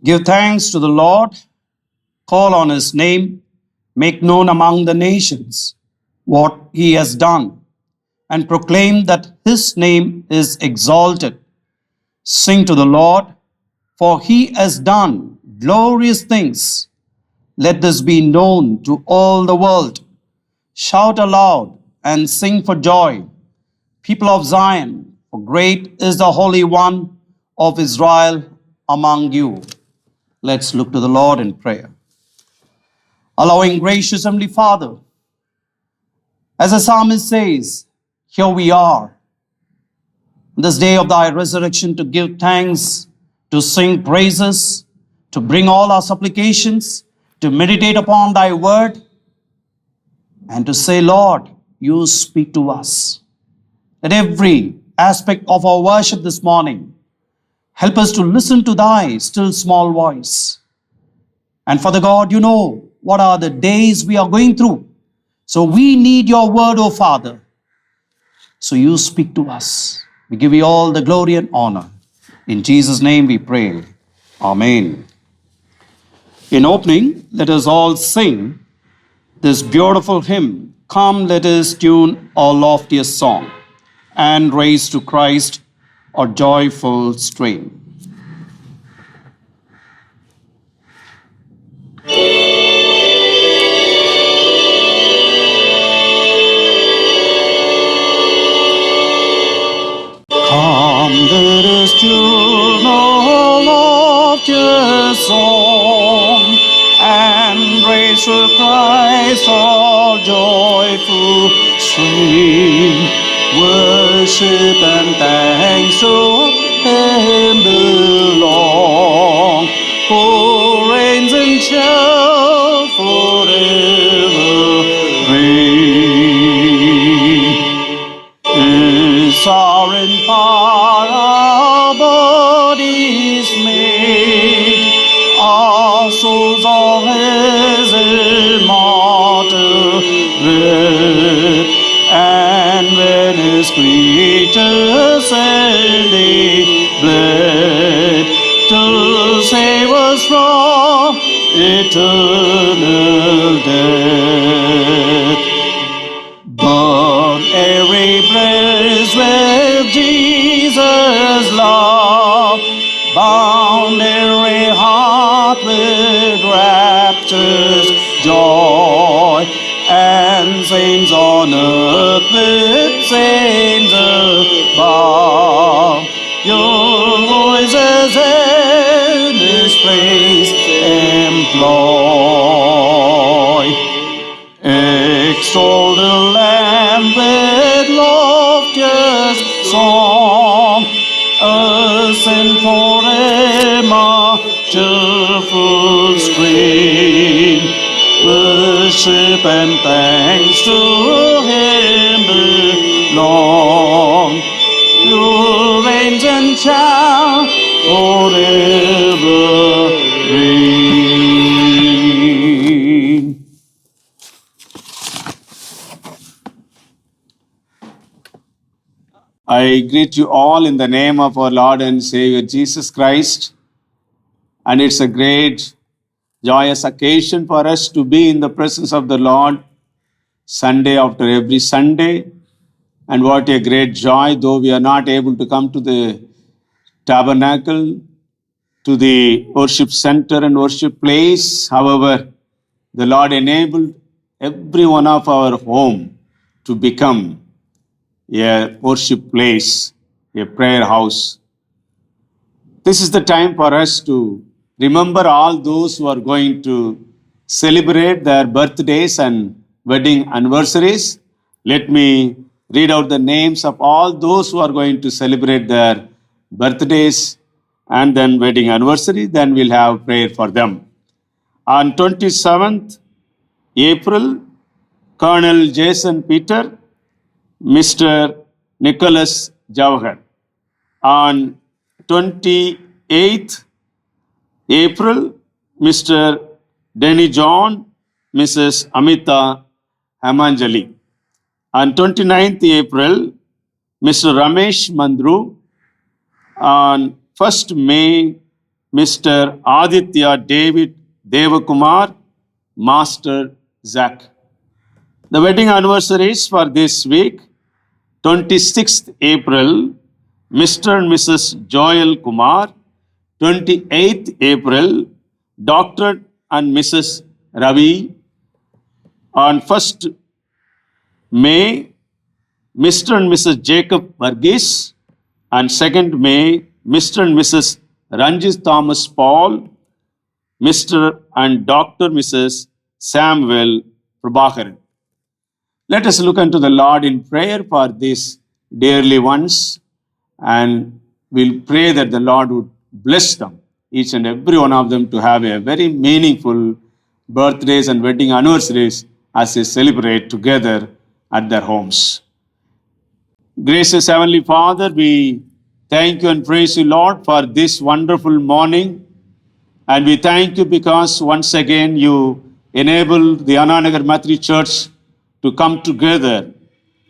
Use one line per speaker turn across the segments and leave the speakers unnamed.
Give thanks to the Lord, call on his name, make known among the nations what he has done, and proclaim that his name is exalted. Sing to the Lord, for he has done glorious things. Let this be known to all the world. Shout aloud and sing for joy, people of Zion, for great is the Holy One of Israel among you. Let's look to the Lord in prayer. Allowing gracious Heavenly Father, as the psalmist says, here we are, this day of thy resurrection, to give thanks, to sing praises, to bring all our supplications, to meditate upon thy word, and to say, Lord, you speak to us. At every aspect of our worship this morning, help us to listen to thy still small voice. And Father God, you know what are the days we are going through. So we need your word, O Father. So you speak to us. We give you all the glory and honor. In Jesus' name we pray. Amen. In opening, let us all sing this beautiful hymn, Come, let us tune our loftiest song, and raise to Christ a joyful strain. Come, let us tune our loftiest song, and raise to Christ our joyful strain. Worship and thanks to him belong, who reigns and shall forever reign. His sovereign power our bodies made, our souls are his immortal breath. And when his creatures they bled to save us from eternal death. Burn every place with Jesus' love, bound every heart with rapture's joy, and saints on earth with saints above. Your voices in his praise employ. Extol the Lamb with loftiest song, ascend for him a cheerful strain. Worship and thanks to him belong. You reign and shall forever reign. I greet you all in the name of our Lord and Savior Jesus Christ. And it's a great, joyous occasion for us to be in the presence of the Lord Sunday after every Sunday. And what a great joy, though we are not able to come to the tabernacle, to the worship center and worship place. However, the Lord enabled every one of our home to become a worship place, a prayer house. This is the time for us to remember all those who are going to celebrate their birthdays and wedding anniversaries. Let me read out the names of all those who are going to celebrate their birthdays and then wedding anniversary. Then we'll have prayer for them. On 27th April, Colonel Jason Peter, Mr. Nicholas Jawahar. On 28th April, Mr. Denny John, Mrs. Amita Hamanjali. On 29th April, Mr. Ramesh Mandru. On 1st May,
Mr. Aditya David Devakumar, Master Zach. The wedding anniversaries for this week: 26th April, Mr. and Mrs. Joel Kumar; 28th April, Dr. and Mrs. Ravi; on 1st May, Mr. and Mrs. Jacob Varghese; and 2nd May, Mr. and Mrs. Ranjit Thomas Paul, Mr. and Dr. Mrs. Samuel Prabhakaran. Let us look unto the Lord in prayer for these dearly ones, and we'll pray that the Lord would bless them, each and every one of them, to have a very meaningful birthdays and wedding anniversaries as they celebrate together at their homes. Gracious Heavenly Father, we thank you and praise you, Lord, for this wonderful morning. And we thank you because once again you enabled the Ananagar Mathri Church to come together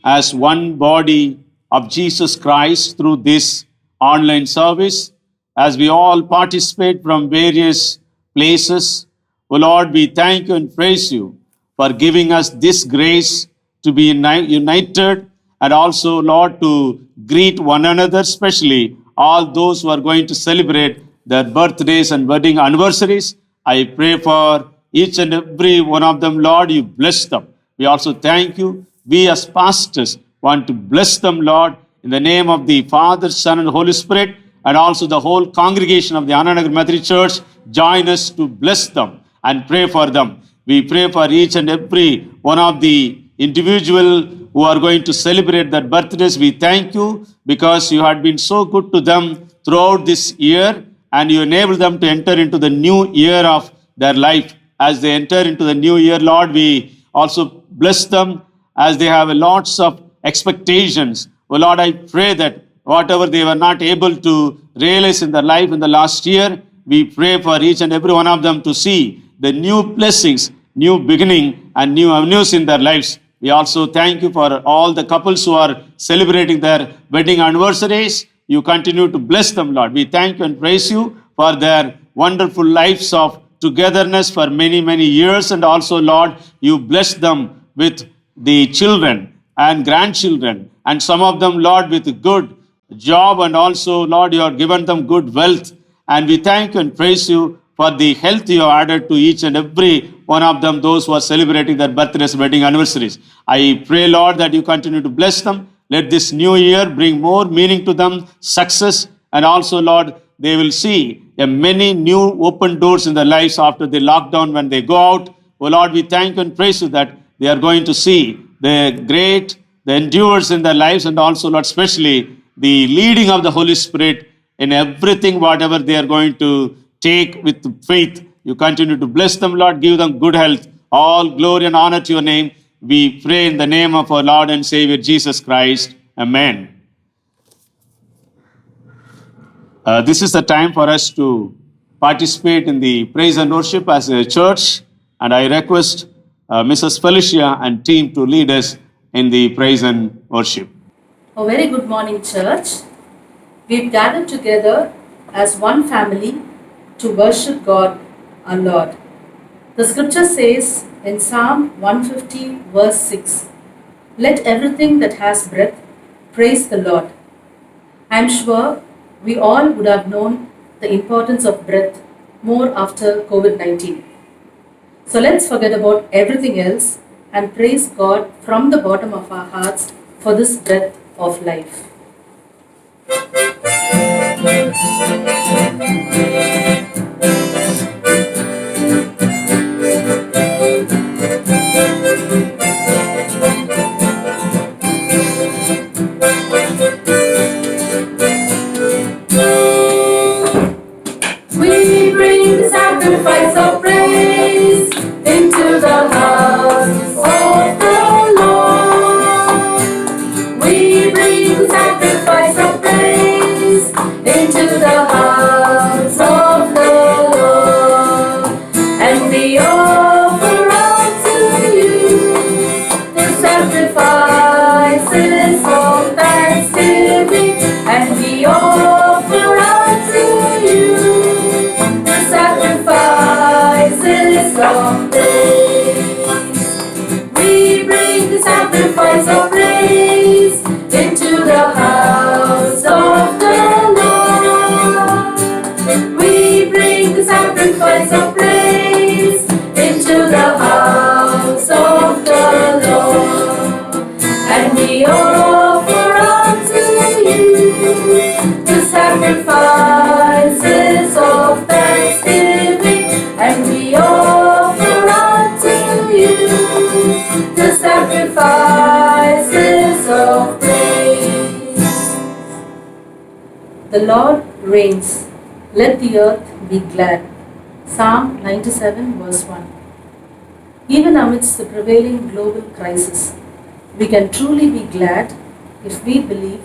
as one body of Jesus Christ through this online service, as we all participate from various places. Oh Lord, we thank you and praise you for giving us this grace to be united, and also, Lord, to greet one another, especially all those who are going to celebrate their birthdays and wedding anniversaries. I pray for each and every one of them, Lord, you bless them. We also thank you. We as pastors want to bless them, Lord, in the name of the Father, Son, and Holy Spirit, and also the whole congregation of the Ananagar Mathri Church. Join us to bless them and pray for them. We pray for each and every one of the individual who are going to celebrate their birthdays. We thank you because you had been so good to them throughout this year, and you enable them to enter into the new year of their life. As they enter into the new year, Lord, we also bless them as they have lots of expectations. Oh Lord, I pray that whatever they were not able to realize in their life in the last year, we pray for each and every one of them to see the new blessings, new beginning, and new avenues in their lives. We also thank you for all the couples who are celebrating their wedding anniversaries. You continue to bless them, Lord. We thank you and praise you for their wonderful lives of togetherness for many, many years. And also, Lord, you bless them with the children and grandchildren, and some of them, Lord, with a good job, and also, Lord, you have given them good wealth. And we thank you and praise you for the health you have added to each and every one of them, those who are celebrating their birthdays, wedding anniversaries. I pray, Lord, that you continue to bless them. Let this new year bring more meaning to them, success, and also, Lord, they will see many new open doors in their lives after the lockdown when they go out. Oh Lord, we thank you and praise you that they are going to see the endures in their lives, and also, Lord, especially the leading of the Holy Spirit in everything, whatever they are going to take with faith. You continue to bless them, Lord, give them good health. All glory and honor to your name. We pray in the name of our Lord and Savior Jesus Christ. Amen. This is the time for us to participate in the praise and worship as a church, and I request Mrs. Felicia and team to lead us in the praise and worship.
A very good morning, church. We've gathered together as one family to worship God, our Lord. The scripture says in Psalm 150, verse 6, "Let everything that has breath praise the Lord." I'm sure we all would have known the importance of breath more after COVID-19. So let's forget about everything else and praise God from the bottom of our hearts for this breath of life.
We bring the sacrifice of praise into the house of the Lord. We bring the sacrifice of praise into the house of
The Lord reigns. Let the earth be glad. Psalm 97 verse 1. Even amidst the prevailing global crisis, we can truly be glad if we believe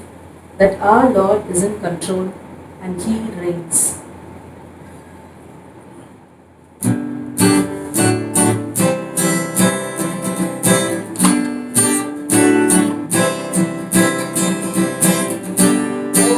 that our Lord is in control and He reigns.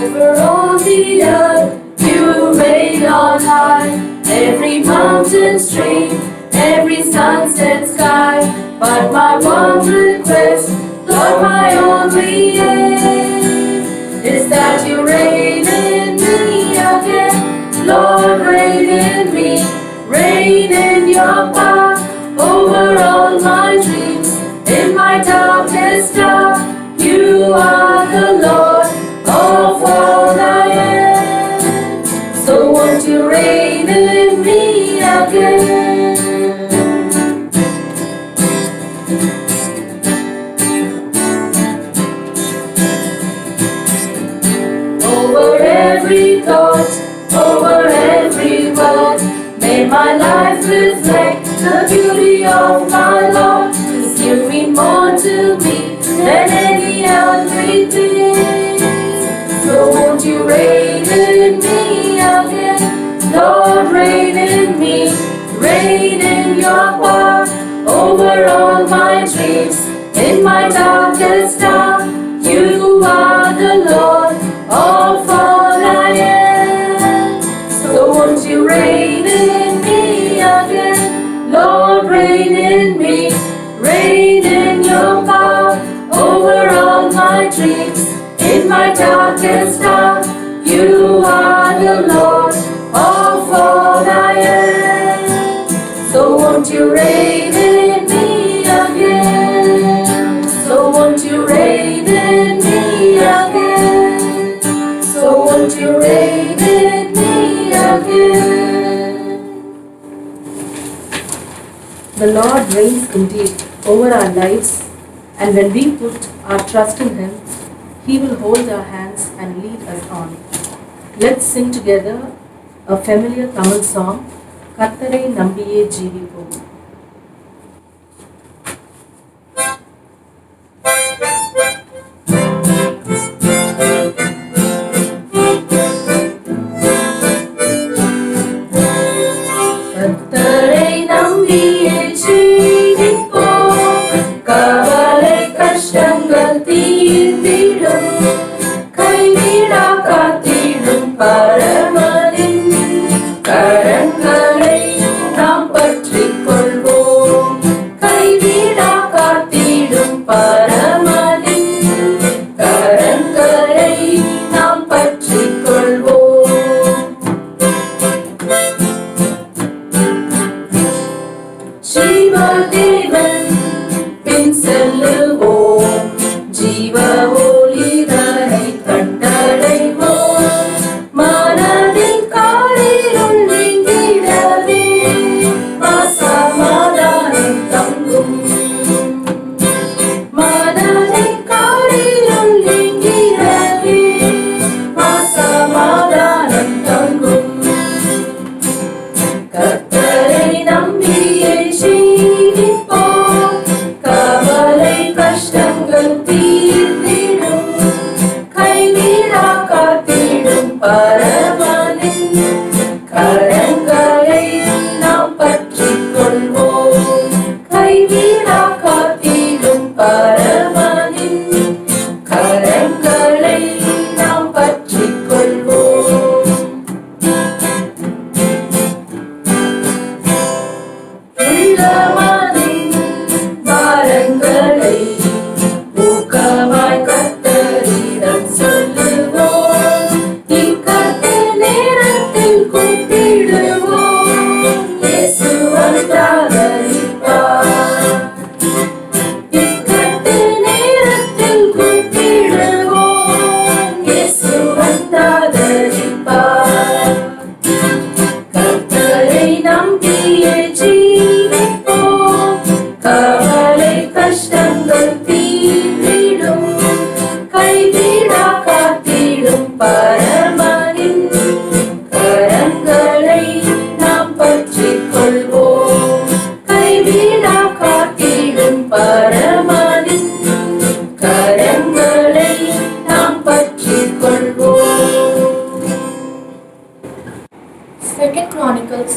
Over all the earth, you reign on high. Every mountain stream, every sunset sky. But my one request, Lord, my only aim, is that you reign in me again. Lord, reign in me, reign in your power over all my dreams. In my darkest hour, you are the Lord of all I am. So won't you reign in me again? Over every thought, over every word, may my life reflect the beauty of my Lord. 'Cause you mean more to me than any earthly thing. So won't you reign in me again? Lord, reign in me, reign in your power over all my dreams. In my darkest hour, you are the Lord of all I am. So won't you reign in me again? Lord, reign in me, reign in your power over all my dreams. In my darkest hour, you are the Lord of all I am. So won't you reign in me again? So won't you reign in me again? So won't you reign in me again?
The Lord reigns indeed over our lives, and when we put our trust in Him, He will hold our hands and lead us on. Let's sing together a familiar Tamil song, கர்த்தரை நம்பியே ஜீவிப்போம்.
கர்த்தரை நம்பியே ஜீவிப்போம், கவலை கஷ்டங்கள் தீர்ந்திடும், கைவிடா காத்திடும் பரமனின் கரங்களை நாம் பற்றிக் கொள்வோம். கைவிடா காத்திடும் பரமனின் கரங்களை நாம் பற்றிக் கொள்வோம். ஜீவதேவன் பின் செல்லுவோம், ஜீவ ஒளிதனை கண்டடைவோம். மனதின் காரிருள் நீங்கிடவே சமாதானம் தங்கும். மனதின் காரிருள் நீங்கிடவே சமாதானம் தங்கும். கர்த்தரை நம்பியே ஜீவிப்போம், கவலை கஷ்டங்கள் தீர்ந்திடும், கைவிடா காத்திடும் பரமனின் கரங்களை நாம் பற்றிக் கொள்வோம். கைவிடா காத்திடும் பரமனின் கரங்களை நாம் பற்றிக் கொள்வோம். உள்ளமனின் பாரங்களை ஊக்கமாய் கர்த்தரிடம் சொல்லுவோம். இக்கர்த்தர்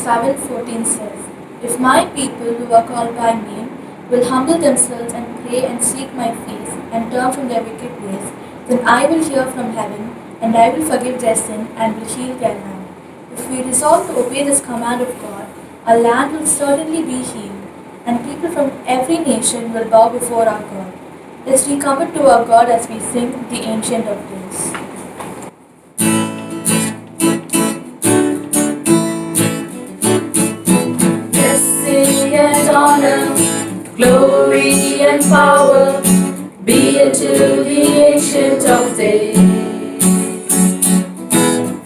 7:14 says, "If my people who are called by name will humble themselves and pray and seek my face and turn from their wicked ways, then I will hear from heaven and I will forgive their sin and will heal their land." If we resolve to obey this command of God, our land will certainly be healed, and people from every nation will bow before our God. Let's recommit to our God as we sing the Ancient of Days.
Blessing and honor, glory and power be unto the Ancient of Days.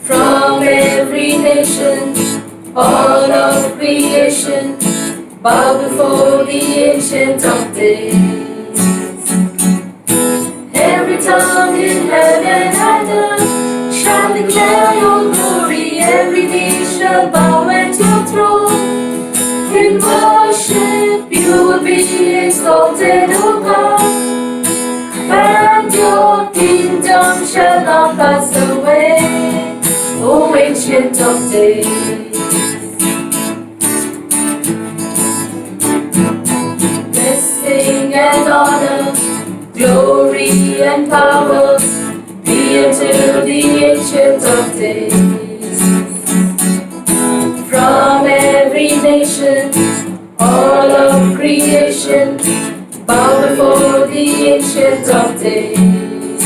From every nation, all of creation, bow before the Ancient of Days. Every tongue in heaven and earth shall declare your glory. Every knee shall bow at your throne. In worship you will be exalted, O God, and your kingdom shall not pass away, O Ancient of Days. Blessing and honor, glory and power be unto the Ancient of Days. From every nation, all of creation, bow before the Ancient of Days.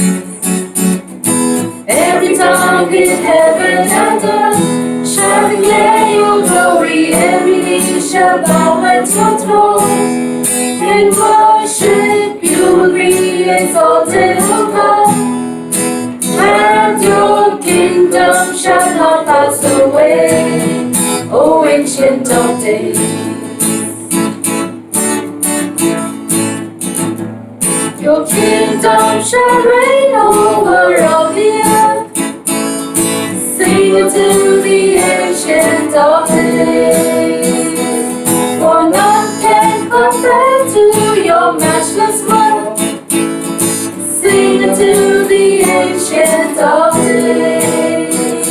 Every tongue in heaven and earth shall declare your glory. Every knee shall bow at your throne. In worship you will be exalted, O God, and your kingdom shall not pass away, O Ancient of Days. Your kingdom shall reign over all the earth. Sing unto the Ancient of Days. For none can compare to your matchless worth. Sing unto the Ancient of Days.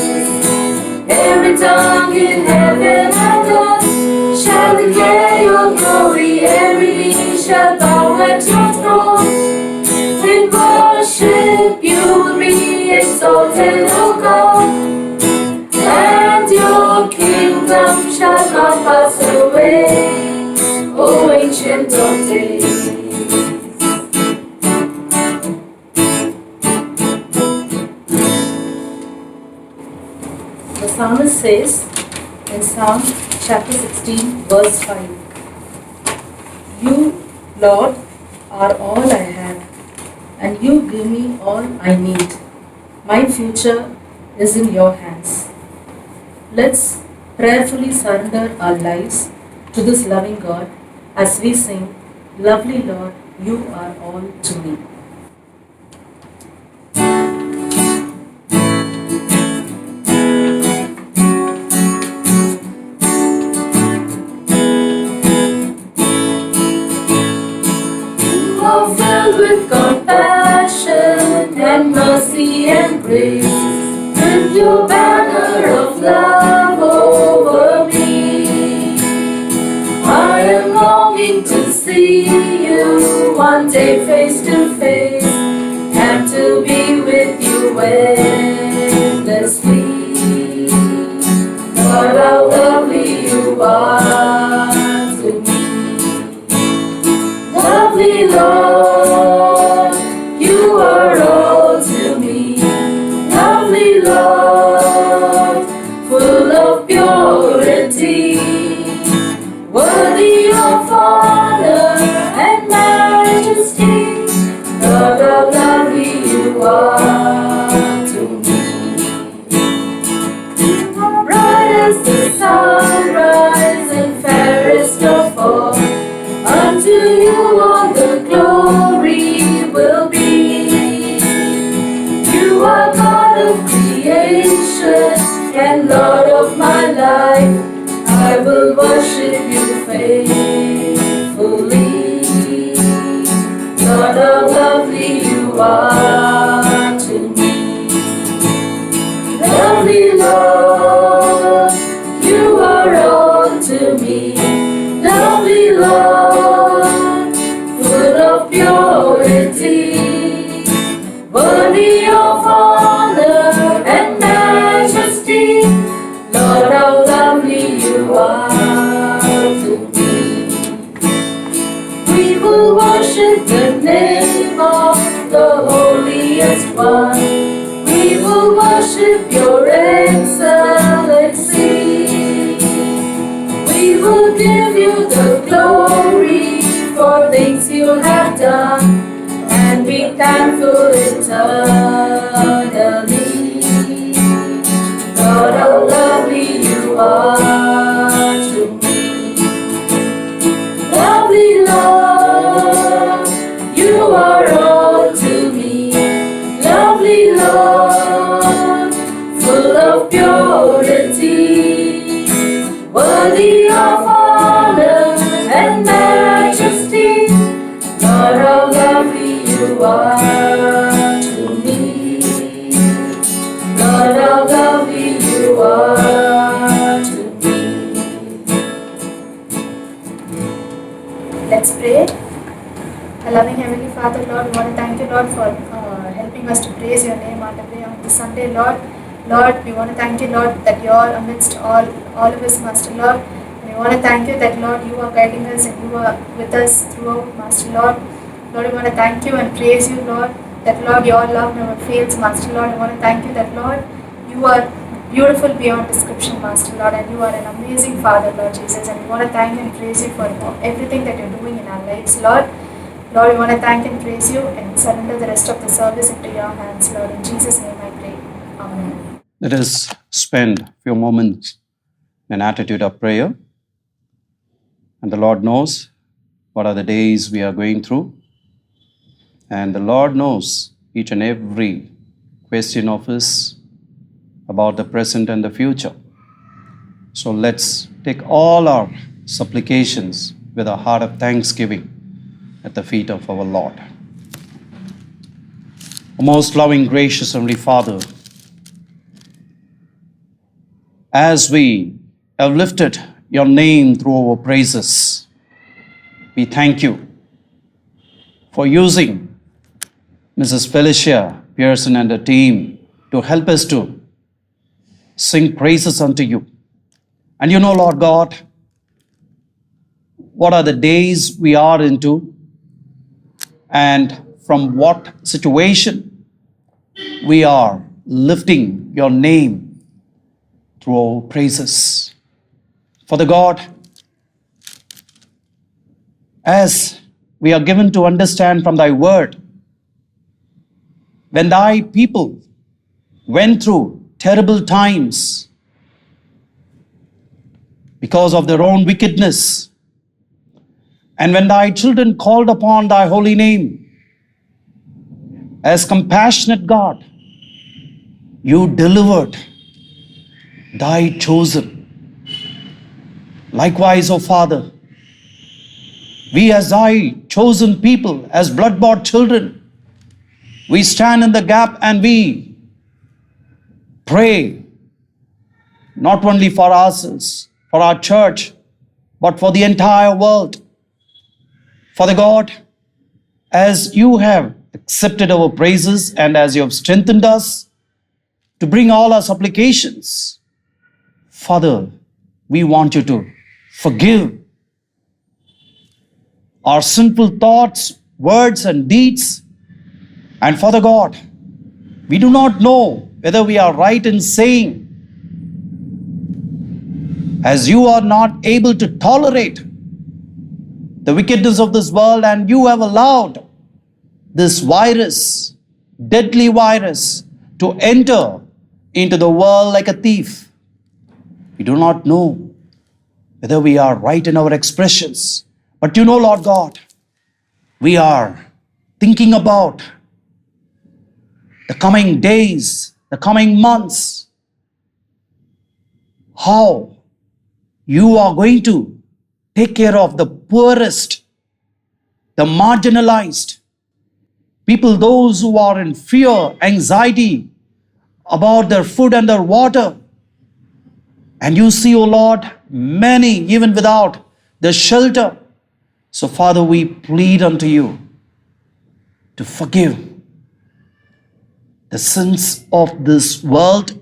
Every tongue in heaven and earth shall declare your glory. Every knee shall bow at your throne. In worship you will be exalted, O God, and your kingdom shall not pass away, O Ancient of Days.
The psalmist says in Psalm chapter 16, verse 5, "You, Lord, are all I have, and you give me all I need. My future is in your hands." Let's prayerfully surrender our lives to this loving God as we sing, "Lovely Lord, you are all to me."
Filled with compassion and mercy and grace, with your banner of love over me. I am longing to see you one day face to face, and to be with you endlessly. Lord, how lovely you are to me. Lovely Lord, you are all to me. Lovely Lord, full of purity, worthy of honor and majesty. Lord, how lovely you are to me. Bright as the sunrise and fairest of all, unto you all the glory will be. You are God of creation and Lord of my life. I will worship you faithfully. Lord, how lovely you are to me. Lovely Lord, you are all worship your excellency. We will give you the glory for things you have done and be thankful eternally. Lord, how lovely you are to me. Lovely Lord, you are all to me. Lovely Lord, full of purity, worthy of honor and majesty. Lord, how lovely you are to me. Lord, how lovely you are to me.
Let's pray. Our loving Heavenly Father, Lord, we want to thank you, Lord, for helping us to praise your name on this Sunday, Lord. Lord, we want to thank you, Lord, that you are amidst all of us, Master Lord. And we want to thank you that, Lord, you are guiding us and you are with us throughout, Master Lord. Lord, we want to thank you and praise you, Lord, that, Lord, your love never fails, Master Lord. I want to thank you that, Lord, you are beautiful beyond description, Master Lord, and you are an amazing Father, Lord Jesus. And we want to thank and praise you for everything that you're doing in our lives, Lord. Lord, we want to thank and praise you and surrender the rest of the service into your hands, Lord. In Jesus' name I pray. Amen.
Let us spend a few moments in an attitude of prayer. And the Lord knows what are the days we are going through. And the Lord knows each and every question of us about the present and the future. So let's take all our supplications with a heart of thanksgiving at the feet of our Lord. O most loving, gracious Heavenly Father, as we have lifted your name through our praises, we thank you for using Mrs. Felicia Pearson and her team to help us to sing praises unto you. And you know, Lord God, what are the days we are into and from what situation we are lifting your name through our praises. Father God, as we are given to understand from thy word, when thy people went through terrible times because of their own wickedness, and when thy children called upon thy holy name, as compassionate God, you delivered thy chosen. Likewise, O Father, we as thy chosen people, as blood-bought children, we stand in the gap and we pray not only for ourselves, for our church, but for the entire world. Father God, as you have accepted our praises and as you have strengthened us to bring all our supplications, Father, we want you to forgive our sinful thoughts, words, and deeds. And Father God, we do not know whether we are right in saying, as you are not able to tolerate the wickedness of this world, and you have allowed this virus, deadly virus, to enter into the world like a thief. We do not know whether we are right in our expressions. But you know, Lord God, we are thinking about the coming days, the coming months, how you are going to take care of the poorest, the marginalized people, those who are in fear, anxiety about their food and their water. And you see, O Lord, many even without the shelter. So, Father, we plead unto you to forgive the sins of this world.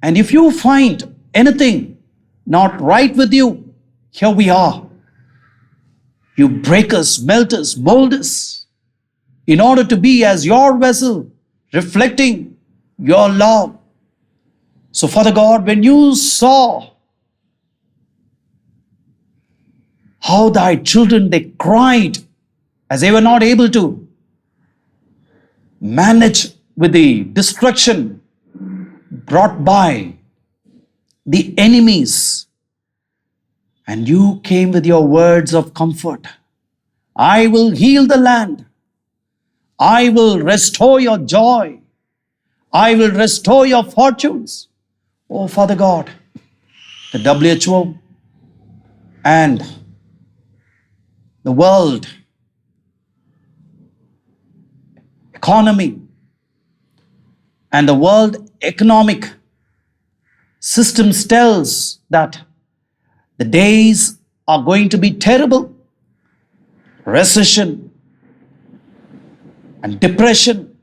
And if you find anything not right with you, here we are. You break us, melt us, mold us in order to be as your vessel, reflecting your love, So, Father God, when you saw how thy children, they cried as they were not able to manage with the destruction brought by the enemies, and you came with your words of comfort. I will heal the land. I will restore your joy. I will restore your fortunes. Oh, Father God, the WHO and the world economy and the world economic systems tells that the days are going to be terrible. Recession and depression.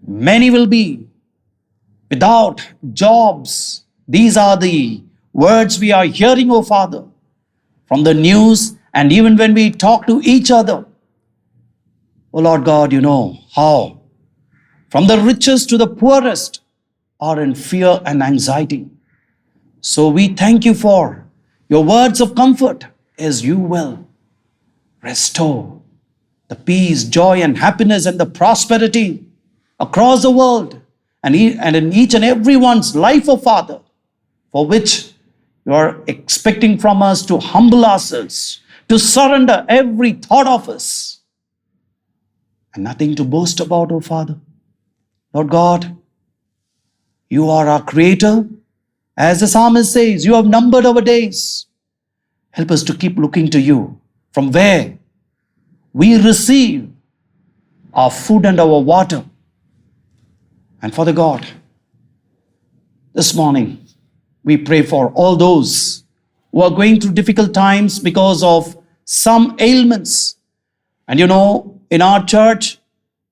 Many will be without jobs. These are the words we are hearing, oh Father, from the news and even when we talk to each other. Oh Lord God, you know how from the richest to the poorest are in fear and anxiety. So we thank you for your words of comfort as you will restore the peace, joy, and happiness and the prosperity across the world and in each and everyone's life, oh Father, for which you are expecting from us to humble ourselves, to surrender every thought of us, and nothing to boast about, oh Father. Lord God, you are our creator. As the psalmist says, you have numbered our days. Help us to keep looking to you, from where we receive our food and our water. And Father God, this morning we pray for all those who are going through difficult times because of some ailments. And you know, in our church,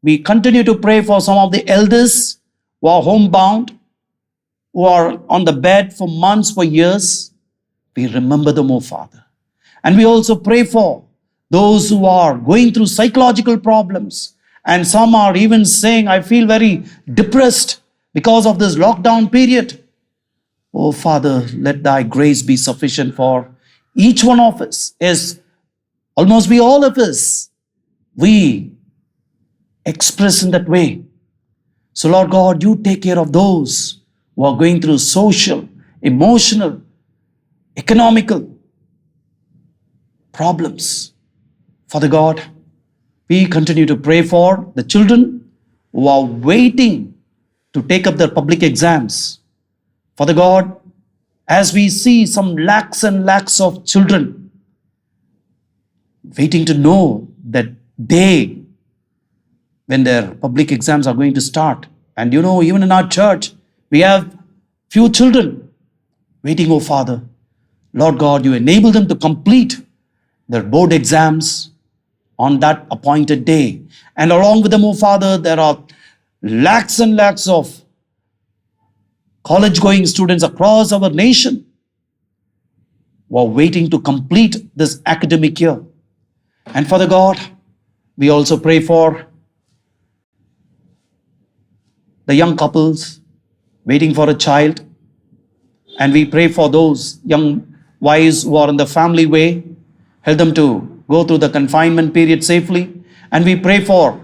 we continue to pray for some of the elders who are homebound, who are on the bed for months, for years. We remember them, oh Father. And we also pray for those who are going through psychological problems. And some are even saying, I feel very depressed because of this lockdown period. Oh Father, let thy grace be sufficient for each one of us, as almost we all of us, we express in that way. So Lord God, you take care of those who are going through social, emotional, economical problems. Father God, we continue to pray for the children who are waiting to take up their public exams. Father God, as we see some lakhs and lakhs of children waiting to know that day when their public exams are going to start. And you know, even in our church, we have few children waiting, oh Father. Lord God, you enable them to complete their board exams on that appointed day. And along with them, oh Father, there are lakhs and lakhs of college-going students across our nation who are waiting to complete this academic year. And Father God, we also pray for the young couples waiting for a child. And we pray for those young wives who are in the family way. Help them to go through the confinement period safely. And we pray for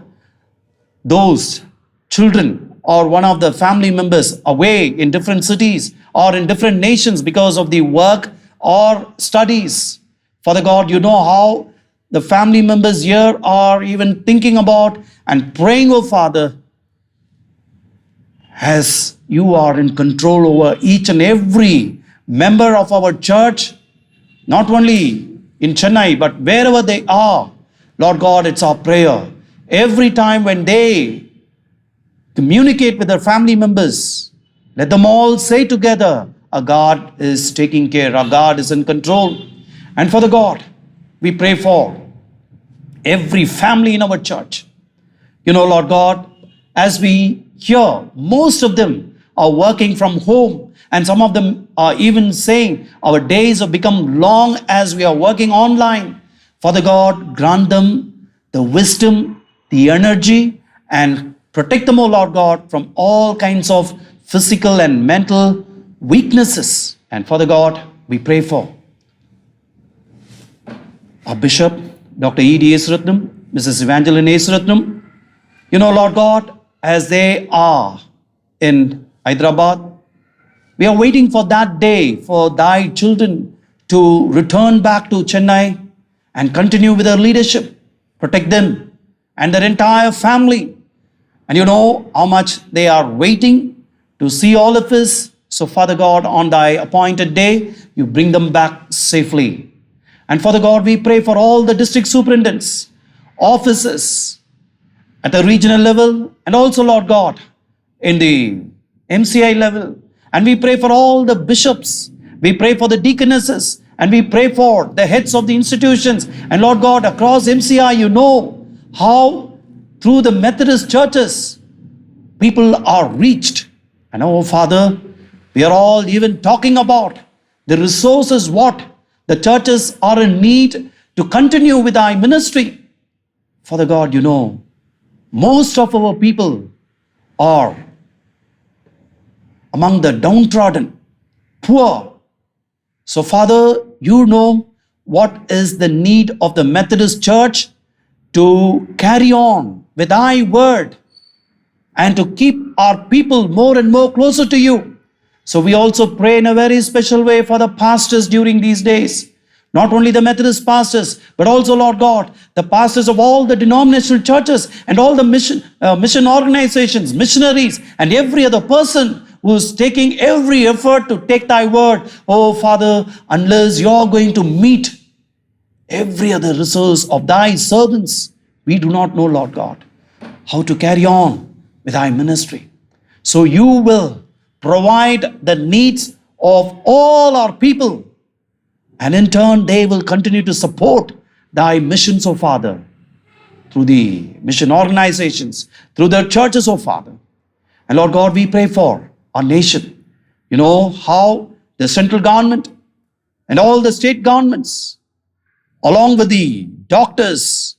those children or one of the family members away in different cities or in different nations because of the work or studies. Father God, you know how the family members here are even thinking about and praying, oh Father, as you are in control over each and every member of our church, not only in Chennai, but wherever they are. Lord God, it's our prayer. Every time when they communicate with their family members, let them all say together, our God is taking care, our God is in control. And Father God, we pray for every family in our church. You know, Lord God, as we hear, most of them are working from home, and some of them are even saying our days have become long as we are working online. Father God, grant them the wisdom, the energy, and protect them, O Lord God, from all kinds of physical and mental weaknesses. And Father God, we pray for our Bishop, Dr. E.D. Esratnam, Mrs. Evangeline Esratnam. You know, Lord God, as they are in Hyderabad, we are waiting for that day for thy children to return back to Chennai and continue with their leadership. Protect them and their entire family. And you know how much they are waiting to see all of us. So Father God, on thy appointed day, you bring them back safely. And Father God, we pray for all the district superintendents, officers at the regional level, and also, Lord God, in the MCI level. And we pray for all the bishops. We pray for the deaconesses. And we pray for the heads of the institutions. And Lord God, across MCI, you know how through the Methodist churches, people are reached. And oh Father, we are all even talking about the resources what the churches are in need to continue with our ministry. Father God, you know, most of our people are among the downtrodden, poor. So Father, you know what is the need of the Methodist Church to carry on with thy word and to keep our people more and more closer to you. So we also pray in a very special way for the pastors during these days. Not only the Methodist pastors, but also, Lord God, the pastors of all the denominational churches and all the mission organizations, missionaries, and every other person who is taking every effort to take thy word. Oh Father, unless you're going to meet every other resource of thy servants, we do not know, Lord God, how to carry on with thy ministry. So you will provide the needs of all our people, and in turn they will continue to support thy missions, O Father, through the mission organizations, through the churches, O Father. And Lord God, we pray for our nation. You know how the central government and all the state governments, along with the doctors,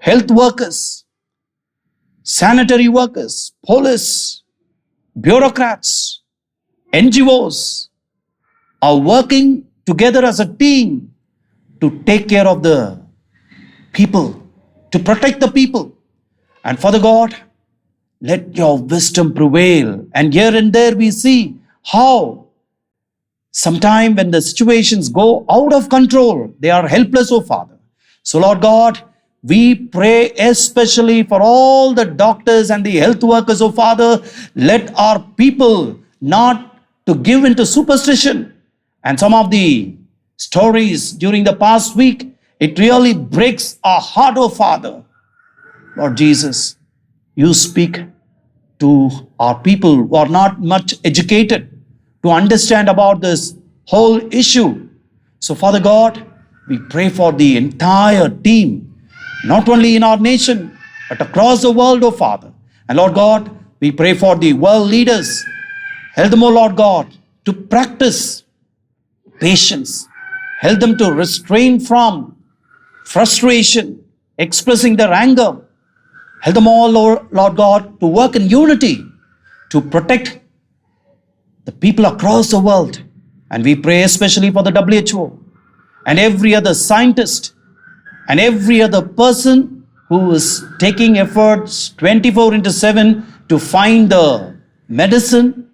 health workers, sanitary workers, police, bureaucrats, NGOs, are working together as a team to take care of the people, to protect the people. And Father God, let your wisdom prevail. And here and there we see how sometime when the situations go out of control, they are helpless, O Father. So Lord God, we pray especially for all the doctors and the health workers, O Father. Let our people not to give into superstition. And some of the stories during the past week, it really breaks our heart, O Father. Lord Jesus, you speak to our people who are not much educated to understand about this whole issue. So Father God, we pray for the entire team, not only in our nation, but across the world, O Father. And Lord God, we pray for the world leaders. Help them, O Lord God, to practice patience. Help them to restrain from frustration, expressing their anger. Help them all, Lord God, to work in unity, to protect the people across the world. And we pray especially for the WHO and every other scientist and every other person who is taking efforts 24/7 to find the medicine.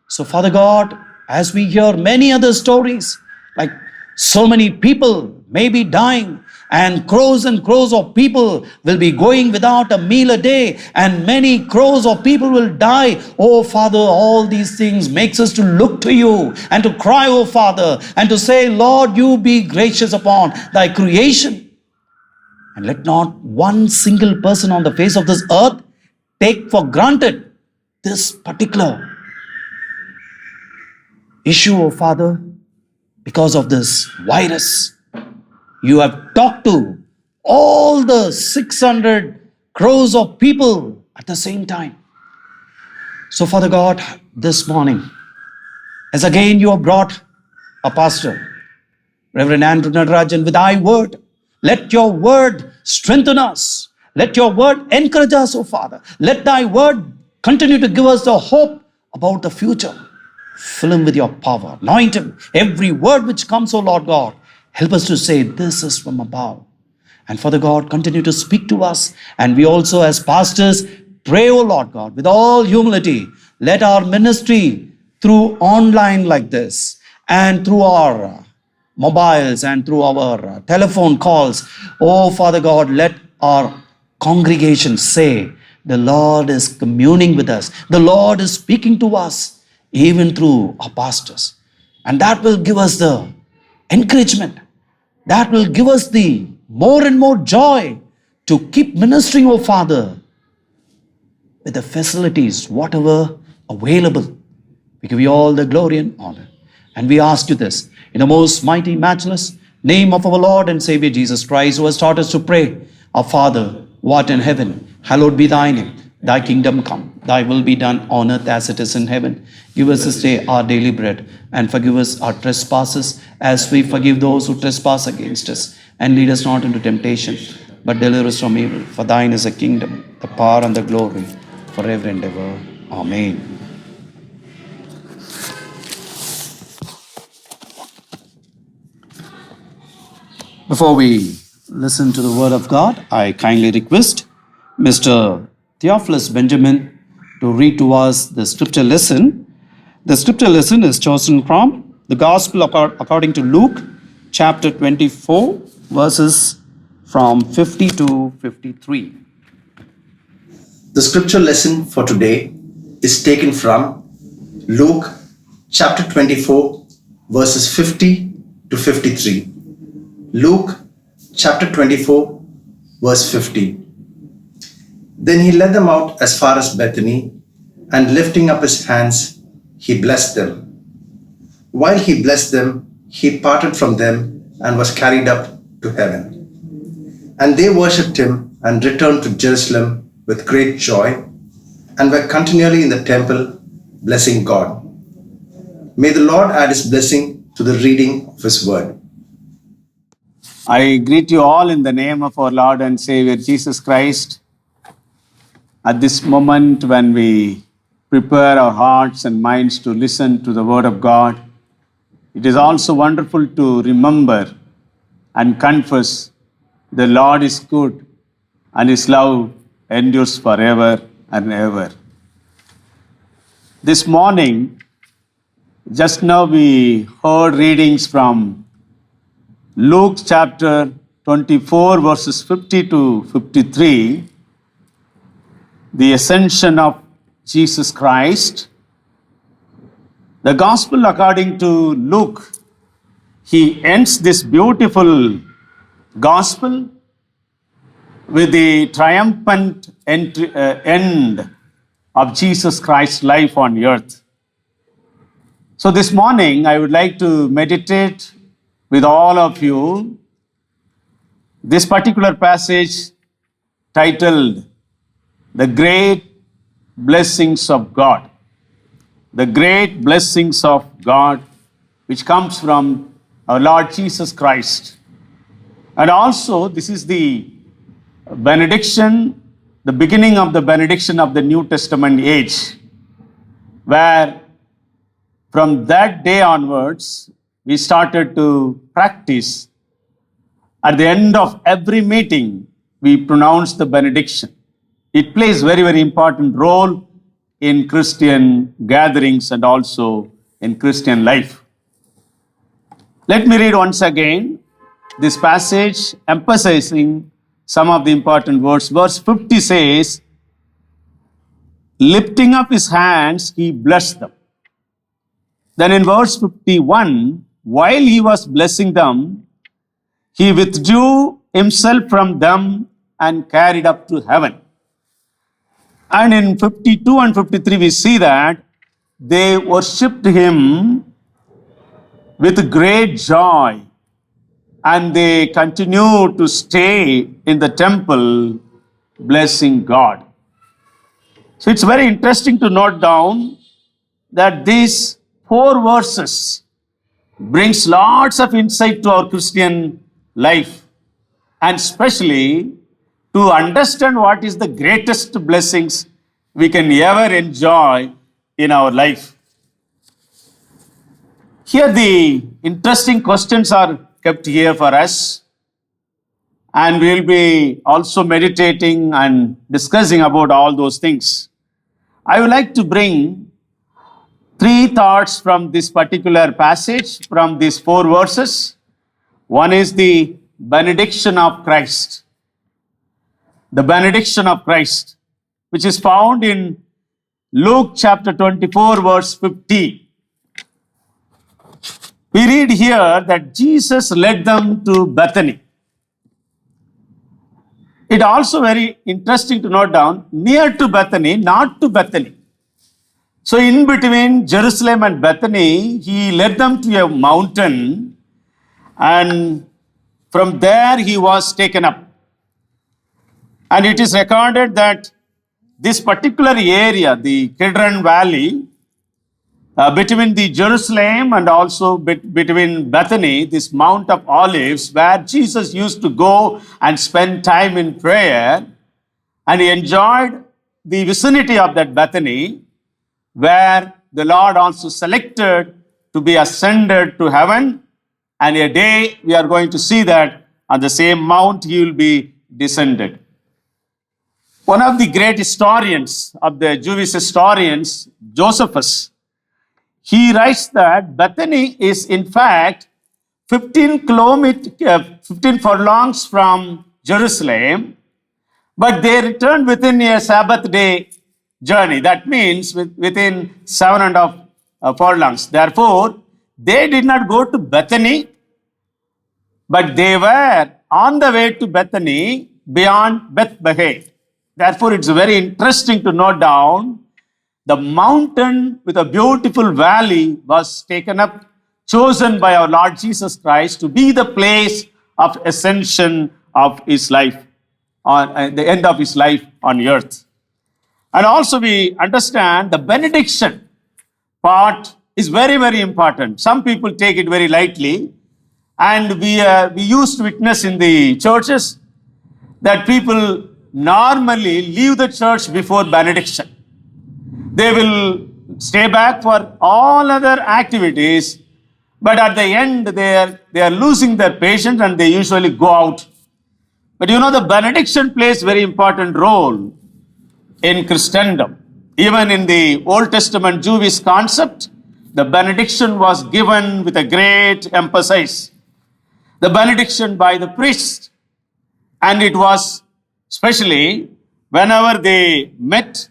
So Father God, as we hear many other stories, like so many people may be dying, and crores of people will be going without a meal a day, and many crores of people will die. Oh Father, all these things makes us to look to you and to cry, oh Father, and to say, Lord, you be gracious upon thy creation. And let not one single person on the face of this earth take for granted this particular issue, oh Father, because of this virus. You have talked to all the 600 crores of people at the same time. So Father God, this morning, as again you have brought a pastor, Reverend Andrew Natarajan, with thy word, let your word strengthen us. Let your word encourage us, O Father. Let thy word continue to give us the hope about the future. Fill him with your power. Anoint him. Every word which comes, O Lord God, help us to say, this is from above. And Father God, continue to speak to us. And we also, as pastors, pray, O Lord God, with all humility, let our ministry through online like this and through our mobiles and through our telephone calls, oh Father God, let our congregation say, the Lord is communing with us. The Lord is speaking to us, even through our pastors. And that will give us the encouragement. That will give us the more and more joy to keep ministering, oh Father, with the facilities, whatever available. We give you all the glory and honor. And we ask you this in the most mighty, matchless name of our Lord and Savior Jesus Christ, who has taught us to pray, our Father, who art in heaven, hallowed be thy name. Thy kingdom come, thy will be done on earth as it is in heaven. Give us this day our daily bread, and forgive us our trespasses as we forgive those who trespass against us. And lead us not into temptation, but deliver us from evil. For thine is the kingdom, the power, and the glory, forever and ever. Amen. Before we listen to the word of God, I kindly request Mr. Theophilus Benjamin to read to us the scripture lesson. The scripture lesson is chosen from the Gospel according to Luke, chapter 24, verses from 50 to 53.
The scripture lesson for today is taken from Luke chapter 24, verses 50 to 53. Luke chapter 24, verse 50. Then he led them out as far as Bethany, and lifting up his hands, he blessed them. While he blessed them, he parted from them and was carried up to heaven. And they worshipped him and returned to Jerusalem with great joy, and were continually in the temple blessing God. May the Lord add his blessing to the reading of his word.
I greet you all in the name of our Lord and Savior Jesus Christ. At this moment when we prepare our hearts and minds to listen to the Word of God, it is also wonderful to remember and confess the Lord is good and His love endures forever and ever. This morning, just now we heard readings from Luke chapter 24, verses 50 to 53, the ascension of Jesus Christ. The Gospel according to Luke, he ends this beautiful Gospel with the triumphant end of Jesus Christ's life on earth. So this morning, I would like to meditate with all of you this particular passage titled, The Great Blessings of God. The great blessings of God, which comes from our Lord Jesus Christ. And also, this is the benediction, the beginning of the benediction of the New Testament age, where from that day onwards, we started to practice. At the end of every meeting, we pronounce the benediction. It plays very, very important role in Christian gatherings and also in Christian life. Let me read once again this passage, emphasizing some of the important words. Verse 50 says, lifting up his hands, he blessed them. Then in verse 51, while he was blessing them, he withdrew himself from them and carried up to heaven. And in 52 and 53, we see that they worshipped him with great joy, and they continue to stay in the temple blessing God. So it's very interesting to note down that these 4 verses brings lots of insight to our Christian life, and especially to understand what is the greatest blessings we can ever enjoy in our life. Here the interesting questions are kept here for us, and we'll be also meditating and discussing about all those things. I would like to bring 3 thoughts from this particular passage, from these 4 verses. One is the benediction of Christ. The benediction of Christ, which is found in Luke chapter 24, verse 50. We read here that Jesus led them to Bethany. It also very interesting to note down, near to Bethany, not to Bethany. So in between Jerusalem and Bethany, he led them to a mountain, and from there he was taken up. And it is recorded that this particular area, the Kidron Valley, between the Jerusalem and also between Bethany, this Mount of Olives, where Jesus used to go and spend time in prayer, and he enjoyed the vicinity of that Bethany, where the Lord also selected to be ascended to heaven, and a day we are going to see that on the same mount he will be descended. One of the great historians of the Jewish historians, Josephus, he writes that Bethany is in fact 15 furlongs from Jerusalem, but they returned within a Sabbath day journey. That means within 7.5 furlongs. Therefore, they did not go to Bethany, but they were on the way to Bethany beyond Bethlehem. Therefore, it's very interesting to note down the mountain with a beautiful valley was taken up, chosen by our Lord Jesus Christ to be the place of ascension of his life, on the end of his life on earth. And also we understand the benediction part is very, very important. Some people take it very lightly, and we used to witness in the churches that people normally leave the church before benediction. They will stay back for all other activities, but at the end they are losing their patience and they usually go out. But you know, the benediction plays very important role in Christendom. Even in the Old Testament Jewish concept, the benediction was given with a great emphasis. The benediction by the priest, and it was especially whenever they met,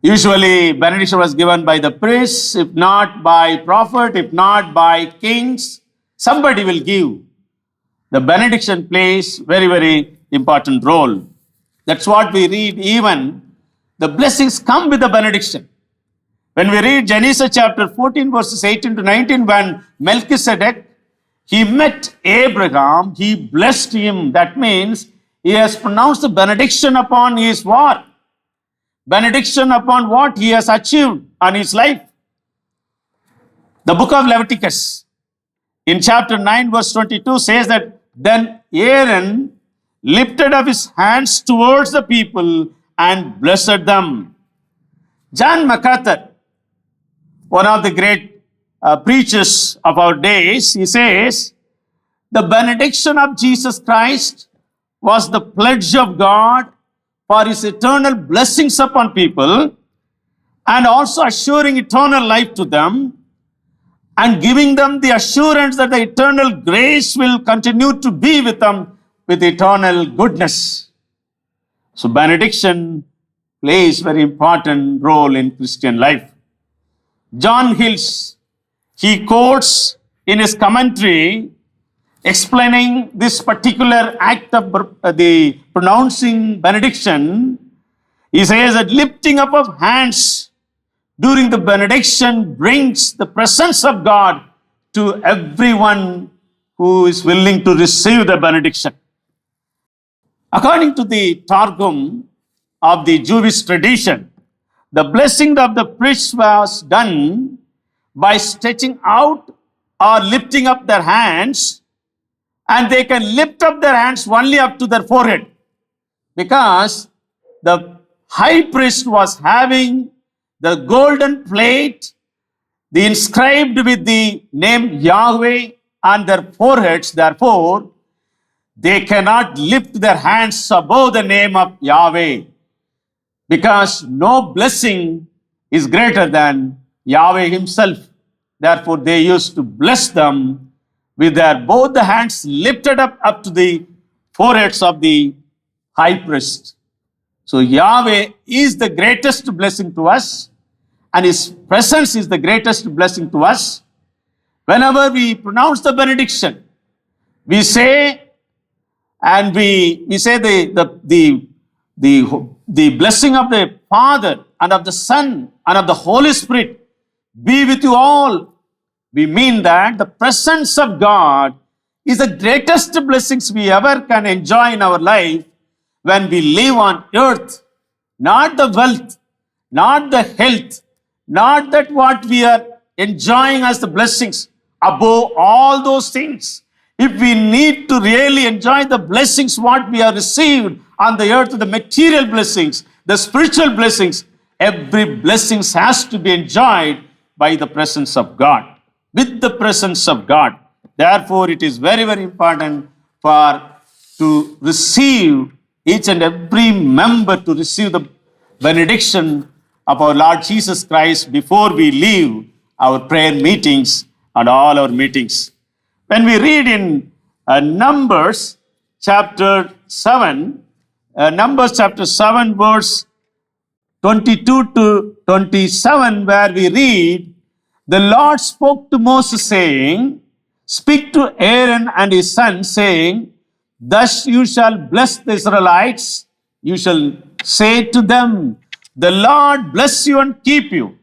usually benediction was given by the priests, if not by prophet, if not by kings, somebody will give. The benediction plays very, very important role. That's what we read. Even the blessings come with the benediction. When we read Genesis chapter 14, verses 18 to 19, when Melchizedek, he met Abraham, he blessed him. That means he has pronounced the benediction upon his what? Benediction upon what he has achieved on his life. The book of Leviticus, in chapter 9, verse 22, says that then Aaron lifted up his hands towards the people and blessed them. John MacArthur, one of the great preachers of our days, he says, the benediction of Jesus Christ was the pledge of God for his eternal blessings upon people, and also assuring eternal life to them, and giving them the assurance that the eternal grace will continue to be with them with eternal goodness. So benediction plays very important role in Christian life. John Hills, he quotes in his commentary explaining this particular act of the pronouncing benediction. He says that lifting up of hands during the benediction brings the presence of God to everyone who is willing to receive the benediction. According to the Targum of the Jewish tradition, the blessing of the priest was done by stretching out or lifting up their hands, and they can lift up their hands only up to their forehead, because the high priest was having the golden plate, the inscribed with the name Yahweh on their foreheads, therefore, they cannot lift their hands above the name of Yahweh, because no blessing is greater than Yahweh himself. Therefore, they used to bless them with their both the hands lifted up to the foreheads of the high priest. So Yahweh is the greatest blessing to us, and his presence is the greatest blessing to us. Whenever we pronounce the benediction, we say, and we say the blessing of the Father and of the Son and of the Holy Spirit be with you all. We mean that the presence of God is the greatest blessings we ever can enjoy in our life when we live on earth. Not the wealth, not the health, not that what we are enjoying as the blessings. Above all those things, if we need to really enjoy the blessings what we have received on the earth, the material blessings, the spiritual blessings, every blessing has to be enjoyed by the presence of God, with the presence of God. Therefore, it is very, very important to receive, each and every member to receive the benediction of our Lord Jesus Christ before we leave our prayer meetings and all our meetings. When we read in Numbers chapter 7, verse 22 to 27, where we read, the Lord spoke to Moses, saying, speak to Aaron and his son, saying, thus you shall bless the Israelites. You shall say to them, the Lord bless you and keep you.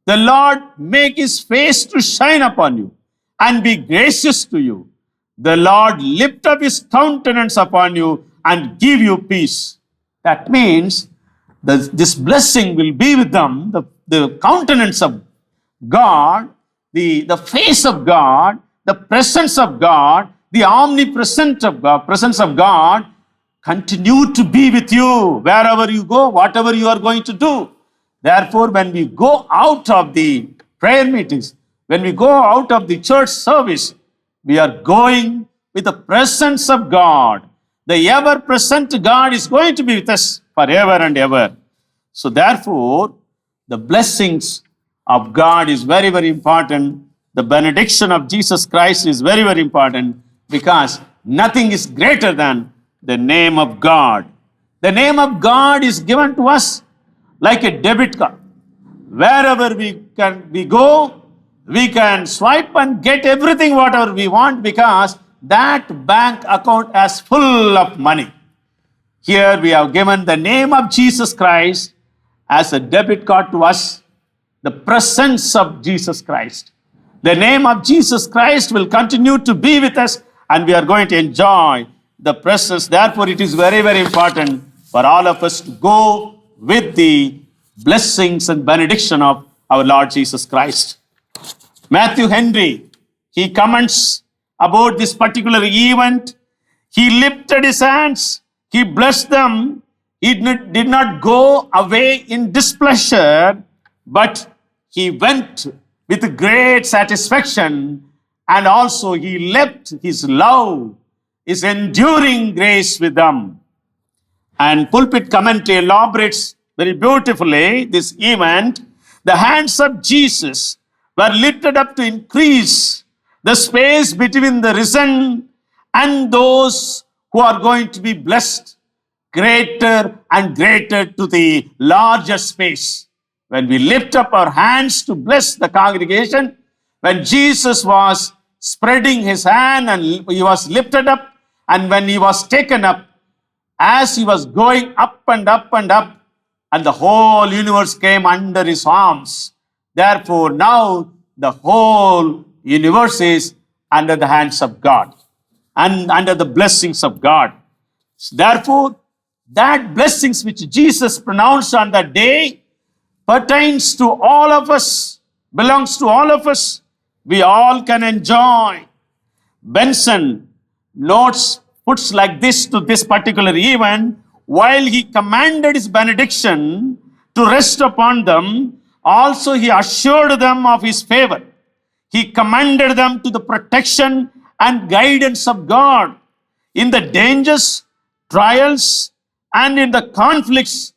The Lord make his face to shine upon you and be gracious to you. The Lord lift up his countenance upon you and give you peace. That means this blessing will be with them, the countenance of God, the face of God, the presence of God, the omnipresent of God, presence of God, continue to be with you wherever you go, whatever you are going to do. Therefore, when we go out of the prayer meetings, when we go out of the church service, we are going with the presence of God. The ever-present God is going to be with us forever and ever. So therefore, the blessings of God is very, very important. The benediction of Jesus Christ is very, very important, because nothing is greater than the name of God. The name of God is given to us like a debit card. Wherever we go, we can swipe and get everything whatever we want, because that bank account is full of money. Here we have given the name of Jesus Christ as a debit card to us, the presence of Jesus Christ. The name of Jesus Christ will continue to be with us, and we are going to enjoy the presence. Therefore, it is very, very important for all of us to go with the blessings and benediction of our Lord Jesus Christ. Matthew Henry, he comments about this particular event. He lifted his hands, he blessed them. He did not go away in displeasure, but he went with great satisfaction, and also he left his love, his enduring grace with them. And pulpit commentary elaborates very beautifully this event. The hands of Jesus were lifted up to increase the space between the risen and those who are going to be blessed, greater and greater to the larger space. When we lift up our hands to bless the congregation, when Jesus was spreading his hand and he was lifted up, and when he was taken up, as he was going up and up and up, and the whole universe came under his arms. Therefore, now the whole universe is under the hands of God and under the blessings of God. Therefore, that blessings which Jesus pronounced on that day pertains to all of us, belongs to all of us. We all can enjoy. Benson puts like this to this particular event: while he commanded his benediction to rest upon them, also he assured them of his favor. He commended them to the protection and guidance of God in the dangers, trials, and in the conflicts,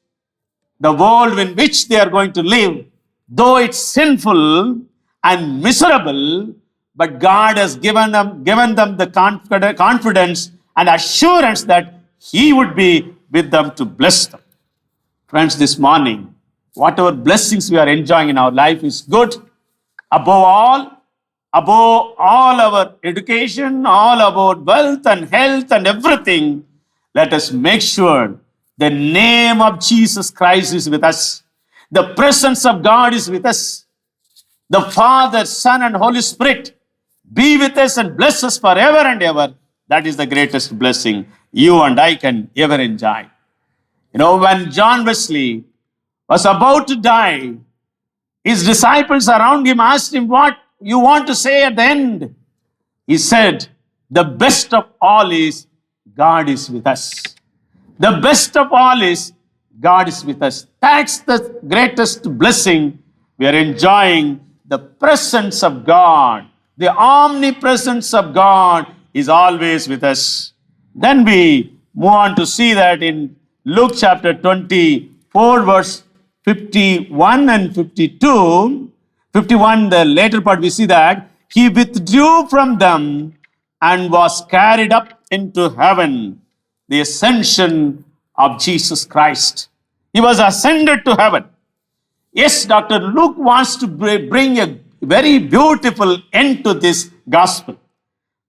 the world in which they are going to live, though it's sinful and miserable, but God has given them the confidence and assurance that He would be with them to bless them. Friends, this morning, whatever blessings we are enjoying in our life is good. Above all our education, all about wealth and health and everything, let us make sure the name of Jesus Christ is with us. The presence of God is with us. The Father, Son, and Holy Spirit be with us and bless us forever and ever. That is the greatest blessing you and I can ever enjoy. You know, when John Wesley was about to die, his disciples around him asked him, "What you want to say at the end?" He said, "The best of all is God is with us." The best of all is God is with us. That's the greatest blessing. We are enjoying the presence of God. The omnipresence of God is always with us. Then we move on to see that in Luke chapter 24, verse 51 and 52. 51, the later part, we see that he withdrew from them and was carried up into heaven. The ascension of Jesus Christ. He was ascended to heaven. Yes, Dr. Luke wants to bring a very beautiful end to this gospel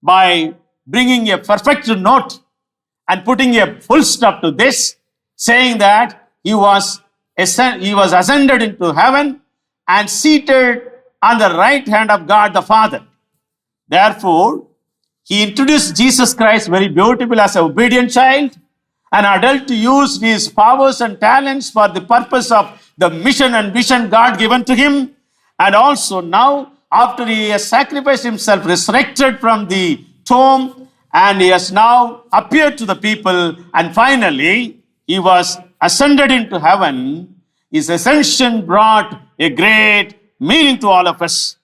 by bringing a perfect note and putting a full stop to this, saying that he was ascended into heaven and seated on the right hand of God the Father. Therefore, he introduced Jesus Christ very beautiful as an obedient child, an adult to use his powers and talents for the purpose of the mission and vision God given to him. And also now, after he has sacrificed himself, resurrected from the tomb, and he has now appeared to the people, and finally, he was ascended into heaven. His ascension brought a great meaning to all of us.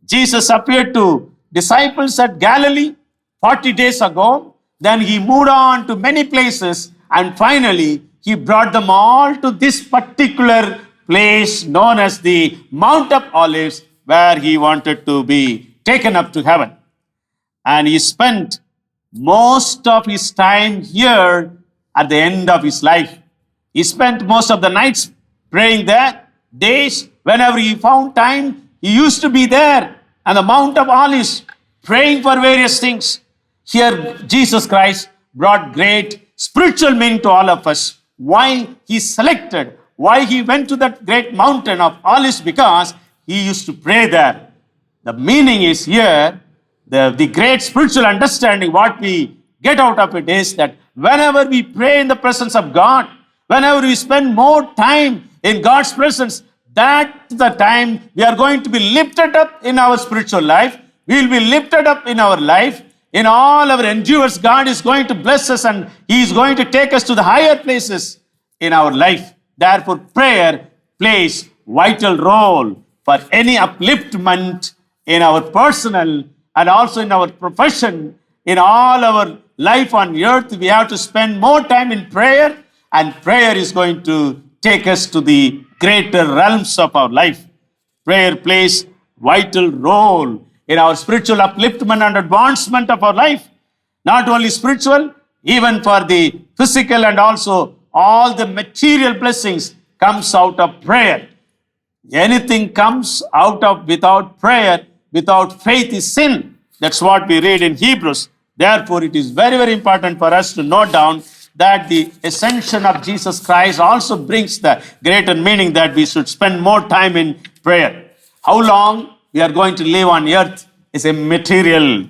Jesus appeared to disciples at Galilee 40 days ago. Then he moved on to many places, and finally he brought them all to this particular place known as the Mount of Olives, where he wanted to be taken up to heaven. And he spent most of his time here at the end of his life. He spent most of the nights praying there, days, whenever he found time, he used to be there on the Mount of Olives, praying for various things. Here, Jesus Christ brought great spiritual meaning to all of us. Why he selected, why he went to that great mountain of Olives, because he used to pray there. The meaning is here, the great spiritual understanding, what we get out of it is that whenever we pray in the presence of God, whenever we spend more time in God's presence, that's the time we are going to be lifted up in our spiritual life. We will be lifted up in our life. In all our endeavors, God is going to bless us and He is going to take us to the higher places in our life. Therefore, prayer plays vital role for any upliftment in our personal and also in our profession. In all our life on earth, we have to spend more time in prayer, and prayer is going to take us to the greater realms of our life. Prayer plays vital role in our spiritual upliftment and advancement of our life. Not only spiritual, even for the physical, and also all the material blessings comes out of prayer. Anything comes out of without prayer, without faith is sin. That's what we read in Hebrews. Therefore, it is very, very important for us to note down that the ascension of Jesus Christ also brings the greater meaning that we should spend more time in prayer. How long we are going to live on earth is a material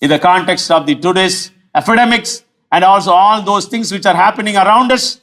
in the context of the today's epidemics and also all those things which are happening around us.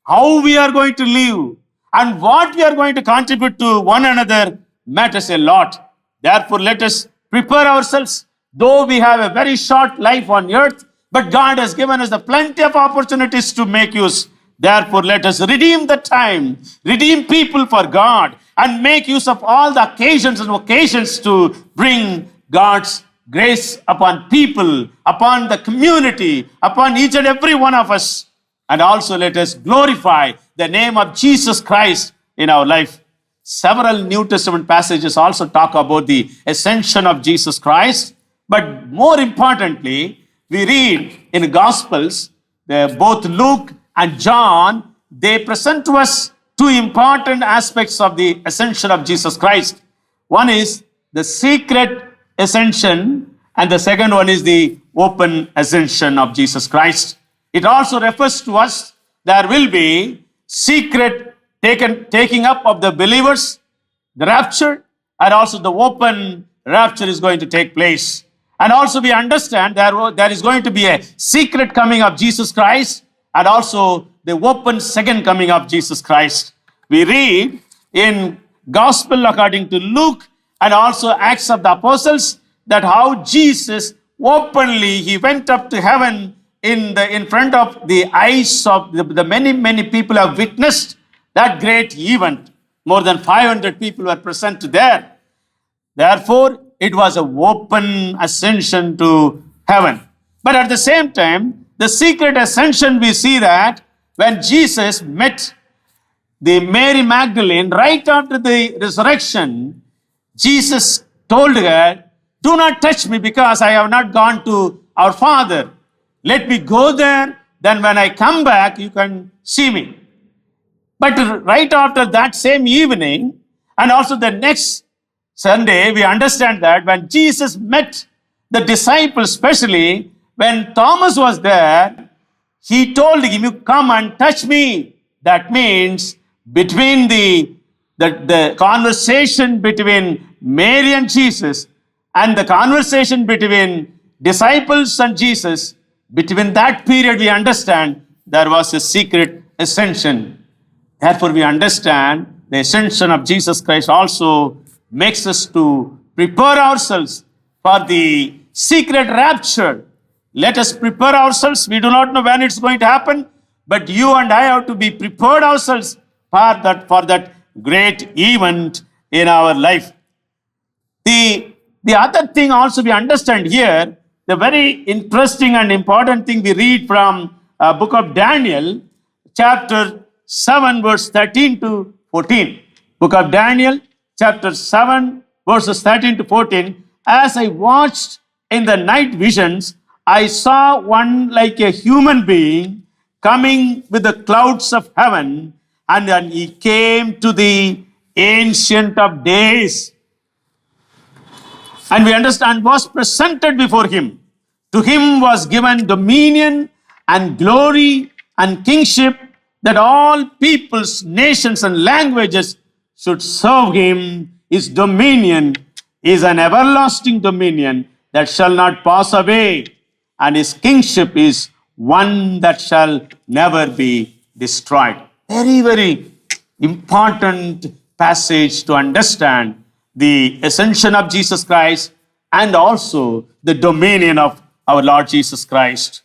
How we are going to live and what we are going to contribute to one another matters a lot. Therefore, let us prepare ourselves. Though we have a very short life on earth, but God has given us the plenty of opportunities to make use. Therefore, let us redeem the time, redeem people for God, and make use of all the occasions and occasions to bring God's grace upon people, upon the community, upon each and every one of us. And also let us glorify the name of Jesus Christ in our life. Several New Testament passages also talk about the ascension of Jesus Christ. But more importantly, we read in the Gospels, both Luke and John, they present to us two important aspects of the ascension of Jesus Christ. One is the secret ascension, and the second one is the open ascension of Jesus Christ. It also refers to us there will be secret taking up of the believers, the rapture, and also the open rapture is going to take place. And also we understand there is going to be a secret coming of Jesus Christ and also the open second coming of Jesus Christ. We read in Gospel according to Luke and also Acts of the Apostles that how Jesus openly, he went up to heaven in front of the eyes of the many people have witnessed that great event. More than 500 people were present there. Therefore, it was an open ascension to heaven. But at the same time, the secret ascension, we see that when Jesus met the Mary Magdalene right after the resurrection, Jesus told her, "Do not touch me because I have not gone to our Father. Let me go there, then when I come back, you can see me." But right after that same evening, and also the next Sunday, we understand that when Jesus met the disciples, especially when Thomas was there, he told him, "You come and touch me." That means between the conversation between Mary and Jesus and the conversation between disciples and Jesus, between that period we understand there was a secret ascension. Therefore, we understand the ascension of Jesus Christ also makes us to prepare ourselves for the secret rapture. Let us prepare ourselves. We do not know when it's going to happen, but you and I have to be prepared ourselves for that great event in our life. The other thing also we understand here, the very interesting and important thing we read from book of Daniel, chapter 7, verse 13 to 14. Book of Daniel, chapter 7, verses 13 to 14. As I watched in the night visions, I saw one like a human being coming with the clouds of heaven, and then he came to the Ancient of Days. And we understand was presented before him. To him was given dominion and glory and kingship, that all peoples, nations, and languages should serve him. His dominion is an everlasting dominion that shall not pass away, and his kingship is one that shall never be destroyed. Very, very important passage to understand the ascension of Jesus Christ and also the dominion of our Lord Jesus Christ.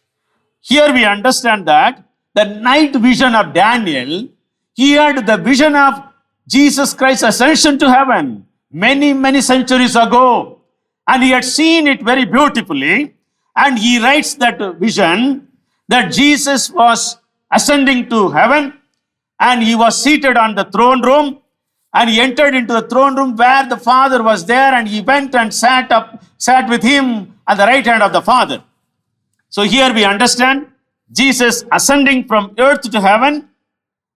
Here we understand that the night vision of Daniel, he had the vision of Jesus Christ's ascension to heaven many centuries ago. And he had seen it very beautifully. And he writes that vision that Jesus was ascending to heaven and he was seated on the throne room. And he entered into the throne room where the Father was there, and he went and sat with him at the right hand of the Father. So here we understand Jesus ascending from earth to heaven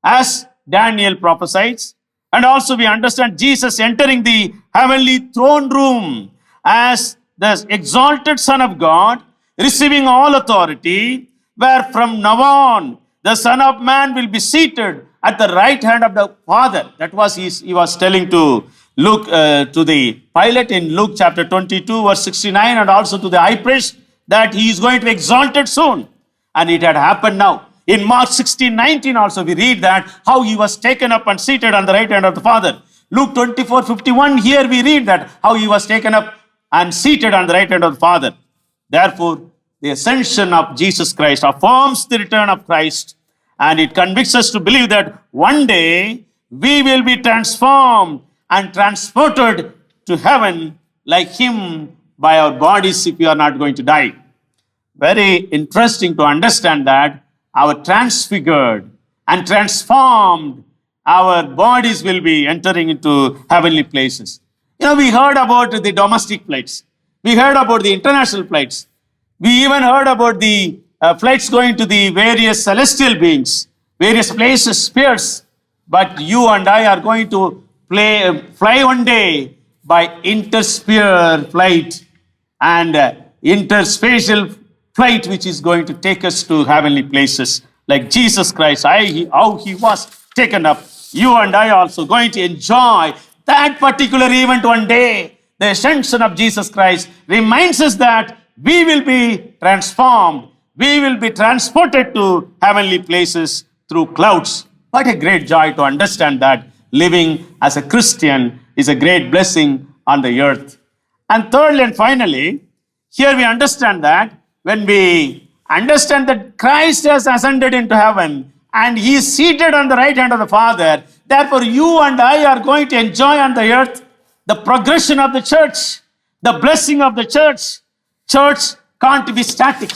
as Daniel prophesies. And also we understand Jesus entering the heavenly throne room as the exalted Son of God, receiving all authority, where from now on the Son of Man will be seated at the right hand of the Father. That was he was telling to Luke, to the Pilate in Luke chapter 22, verse 69, and also to the high priest that he is going to be exalted soon. And it had happened now. In Mark 16:19 also we read that how he was taken up and seated on the right hand of the Father. Luke 24:51, here we read that how he was taken up and seated on the right hand of the Father. Therefore, the ascension of Jesus Christ affirms the return of Christ, and it convicts us to believe that one day we will be transformed and transported to heaven like him by our bodies if we are not going to die. Very interesting to understand that our transfigured and transformed, our bodies will be entering into heavenly places. We heard about the domestic flights. We heard about the international flights. We even heard about the flights going to the various celestial beings, various places, spheres. But you and I are going to fly one day by intersphere flight and interspatial flight, which is going to take us to heavenly places. Like Jesus Christ, how he was taken up. You and I also going to enjoy that particular event one day. The ascension of Jesus Christ reminds us that we will be transformed. We will be transported to heavenly places through clouds. What a great joy to understand that living as a Christian is a great blessing on the earth. And thirdly and finally, here we understand that when we understand that Christ has ascended into heaven and he is seated on the right hand of the Father, therefore you and I are going to enjoy on the earth the progression of the church, the blessing of the church. Church can't be static.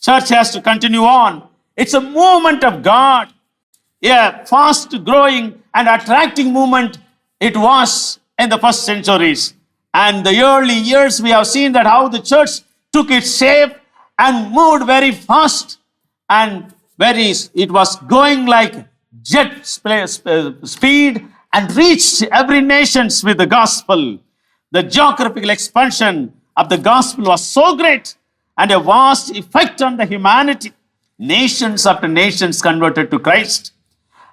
Church has to continue on. It's a movement of God, a fast growing and attracting movement it was in the first centuries. And the early years we have seen that how the church took its shape and moved very fast and it was going like jet speed and reached every nations with the gospel. The geographical expansion of the gospel was so great and a vast effect on the humanity. Nations after nations converted to Christ.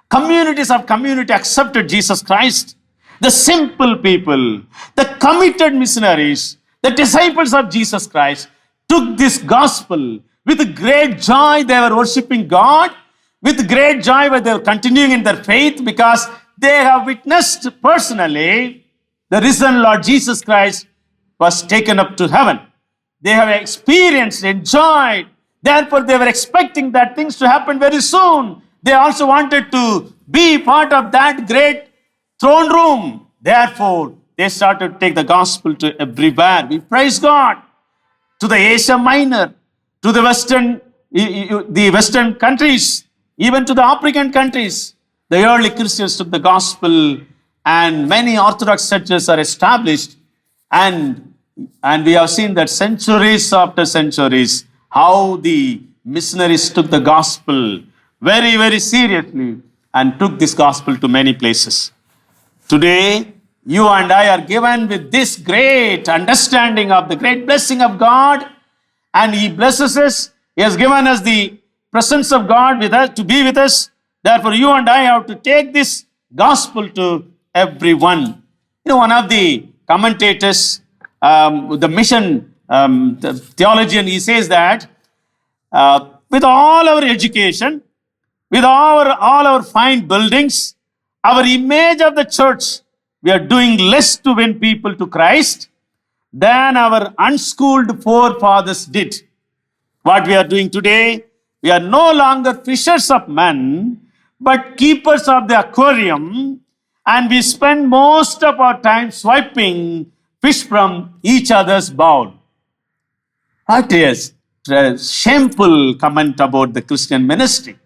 Communities of community accepted Jesus Christ. The simple people, the committed missionaries, the disciples of Jesus Christ took this gospel with great joy. They were worshiping God. With great joy they were continuing in their faith because they have witnessed personally the risen Lord Jesus Christ was taken up to heaven. They have experienced, enjoyed. Therefore, they were expecting that things to happen very soon. They also wanted to be part of that great throne room. Therefore, they started to take the gospel to everywhere. We praise God. To the Asia Minor, to the Western countries, even to the African countries, the early Christians took the gospel, and many Orthodox churches are established. And we have seen that centuries after centuries, how the missionaries took the gospel very, very seriously and took this gospel to many places. Today, you and I are given with this great understanding of the great blessing of God, and he blesses us. He has given us the presence of God with us to be with us. Therefore, you and I have to take this gospel to everyone. One of the commentators, the mission the theologian, he says that with all our education, with all our fine buildings, our image of the church, we are doing less to win people to Christ than our unschooled forefathers did. What we are doing today, we are no longer fishers of men, but keepers of the aquarium, and we spend most of our time swiping fish from each other's bowl. What is a shameful comment about the Christian ministry?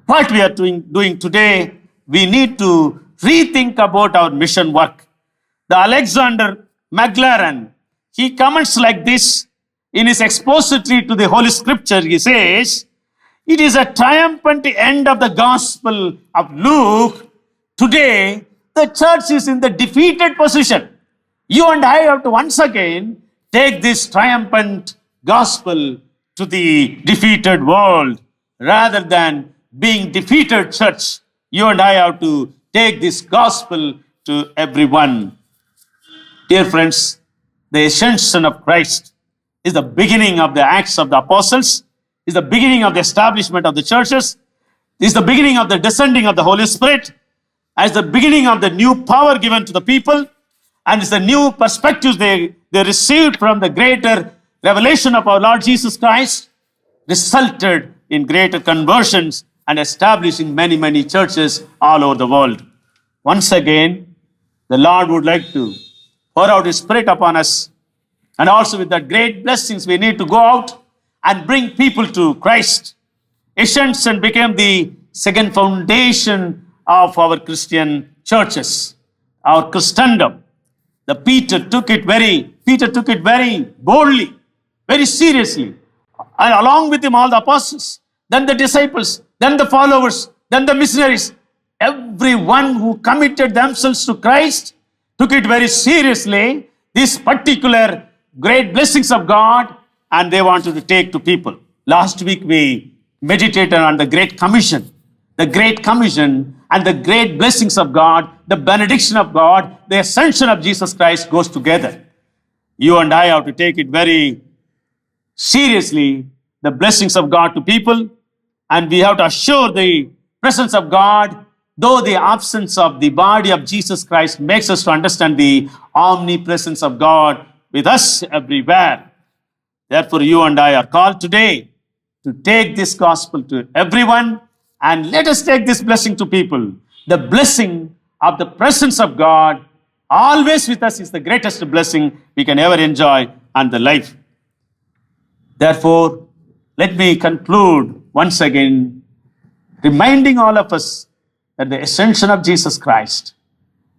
What we are doing today, we need to rethink about our mission work. The Alexander Maclaren, he comments like this in his expository to the Holy Scripture. He says, it is a triumphant end of the Gospel of Luke. Today, the church is in the defeated position. You and I have to once again take this triumphant gospel to the defeated world. Rather than being defeated church, you and I have to take this gospel to everyone. Dear friends, the ascension of Christ is the beginning of the Acts of the Apostles, is the beginning of the establishment of the churches, is the beginning of the descending of the Holy Spirit, as the beginning of the new power given to the people, and it's the new perspectives they received from the greater revelation of our Lord Jesus Christ, resulted in greater conversions and establishing many, many churches all over the world. once again, the Lord would like to pour out His Spirit upon us. And also with that great blessings, we need to go out and bring people to Christ. Ascension became the second foundation of our Christian churches, our Christendom. Peter took it very boldly, very seriously. And along with him, all the apostles, then the disciples, then the followers, then the missionaries. Everyone who committed themselves to Christ took it very seriously, these particular great blessings of God, and they wanted to take to people. Last week we meditated on the Great Commission. The Great Commission and the great blessings of God, the benediction of God, the ascension of Jesus Christ goes together. You and I have to take it very seriously, the blessings of God to people, and we have to assure the presence of God, though the absence of the body of Jesus Christ makes us to understand the omnipresence of God with us everywhere. Therefore, you and I are called today to take this gospel to everyone, and let us take this blessing to people. The blessing of the presence of God always with us is the greatest blessing we can ever enjoy on the life. Therefore, let me conclude once again, reminding all of us that the ascension of Jesus Christ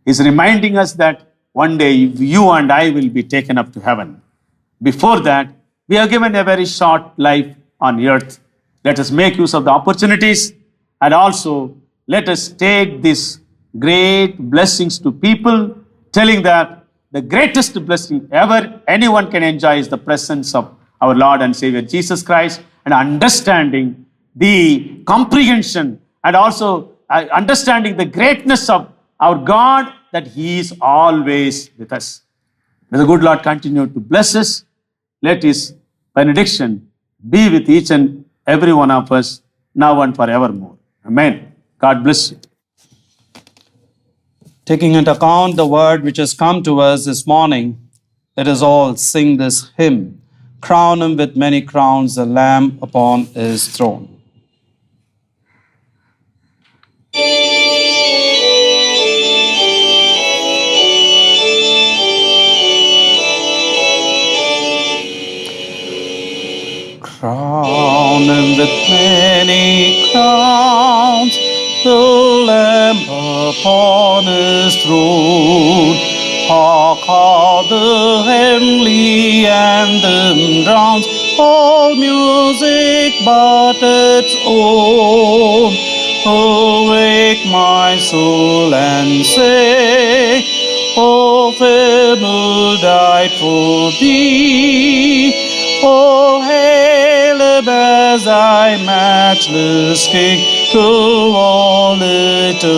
is reminding us that one day you and I will be taken up to heaven. Before that, we are given a very short life on earth. Let us make use of the opportunities, and also let us take these great blessings to people, telling that the greatest blessing ever anyone can enjoy is the presence of our Lord and Savior Jesus Christ, and understanding the comprehension and also understanding the greatness of our God, that He is always with us. May the good Lord continue to bless us. Let His benediction be with each and every one of us now and forevermore. Amen. God bless you.
Taking into account the word which has come to us this morning, let us all sing this hymn. Crown Him with many crowns, the Lamb upon His throne. Crown Him with many crowns, the Lamb upon His throne. Hark, hark, the heavenly anthem drowns all music but its own. Awake my soul and say, O Him who died for thee. Oh, hail Him as thy matchless King to all eternity.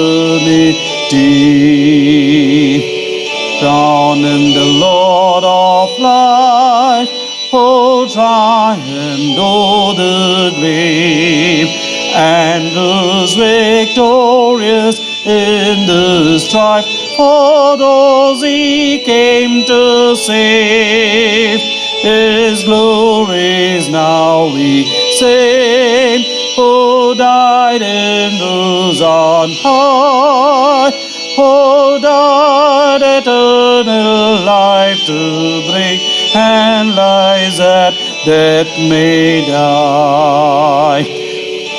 Crown Him the Lord of life, who triumphed o'er the grave, and who's victorious in the strife for those He came to save. His glories now we sing, who died and rose on high, who died eternal life to bring, and lies that death may die.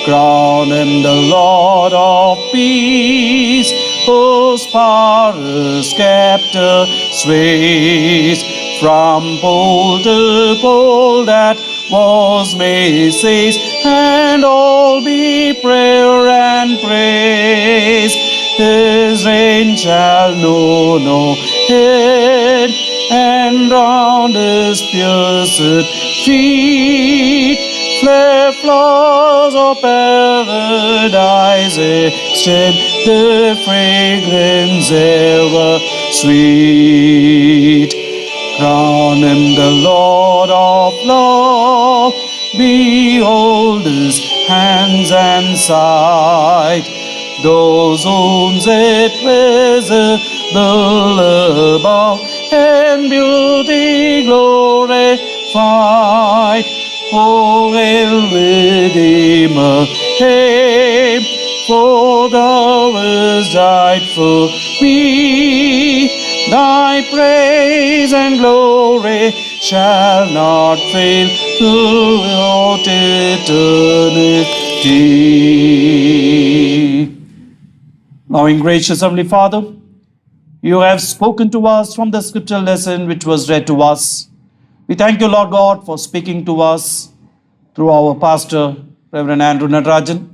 Crown Him the Lord of peace, whose power scepter sways. From pole to pole that wars may cease, and all be prayer and praise. His reign shall know no end, and round His pierced feet flare flowers of paradise extend, the fragrance ever sweet. Crown Him the Lord of love, behold His hands and sight, those wounds it visible above, and beauty glorified. O hail Redeemer, hail, for thou hast died for me. Thy praise and glory shall not fail throughout eternity. Loving gracious Heavenly Father, you have spoken to us from the scripture lesson which was read to us. We thank you, Lord God, for speaking to us through our pastor, Reverend Andrew Natarajan.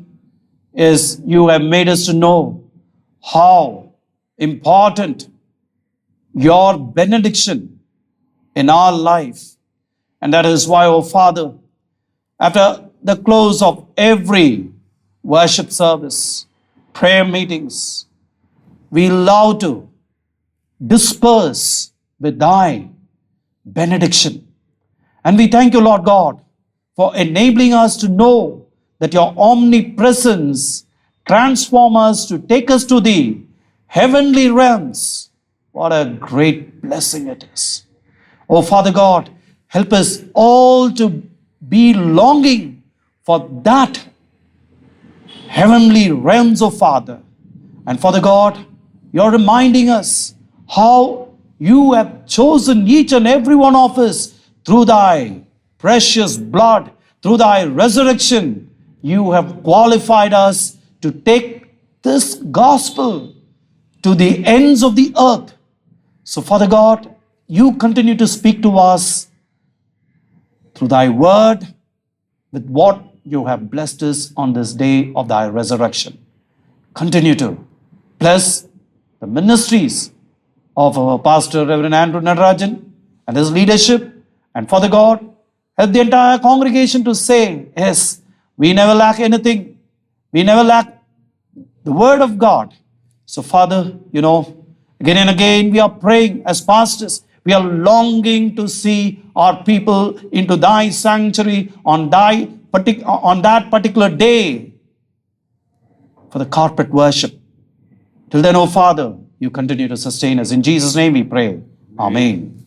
Yes, you have made us to know how important your benediction in our life. And that is why, oh Father, after the close of every worship service, prayer meetings, we love to disperse with thy benediction. And we thank you, Lord God, for enabling us to know that your omnipresence transforms us to take us to the heavenly realms. What a great blessing it is. Oh, Father God, help us all to be longing for that heavenly realms, oh Father. And Father God, you're reminding us how you have chosen each and every one of us through thy precious blood, through thy resurrection. You have qualified us to take this gospel to the ends of the earth. So, Father God, you continue to speak to us through thy word with what you have blessed us on this day of thy resurrection. Continue to bless the ministries of our pastor, Reverend Andrew Natarajan, and his leadership. And Father God, help the entire congregation to say, yes, we never lack anything. We never lack the word of God. So Father, again and again we are praying as pastors. We are longing to see our people into thy sanctuary on that particular day for the corporate worship. Till then, oh Father, you continue to sustain us. In Jesus' name we pray. Amen.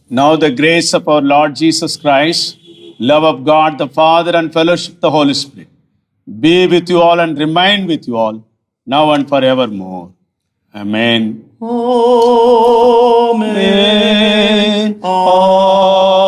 Now the grace of our Lord Jesus Christ, love of God the Father, and fellowship of the Holy Spirit be with you all and remain with you all, now and forevermore. Amen.
Amen. Amen.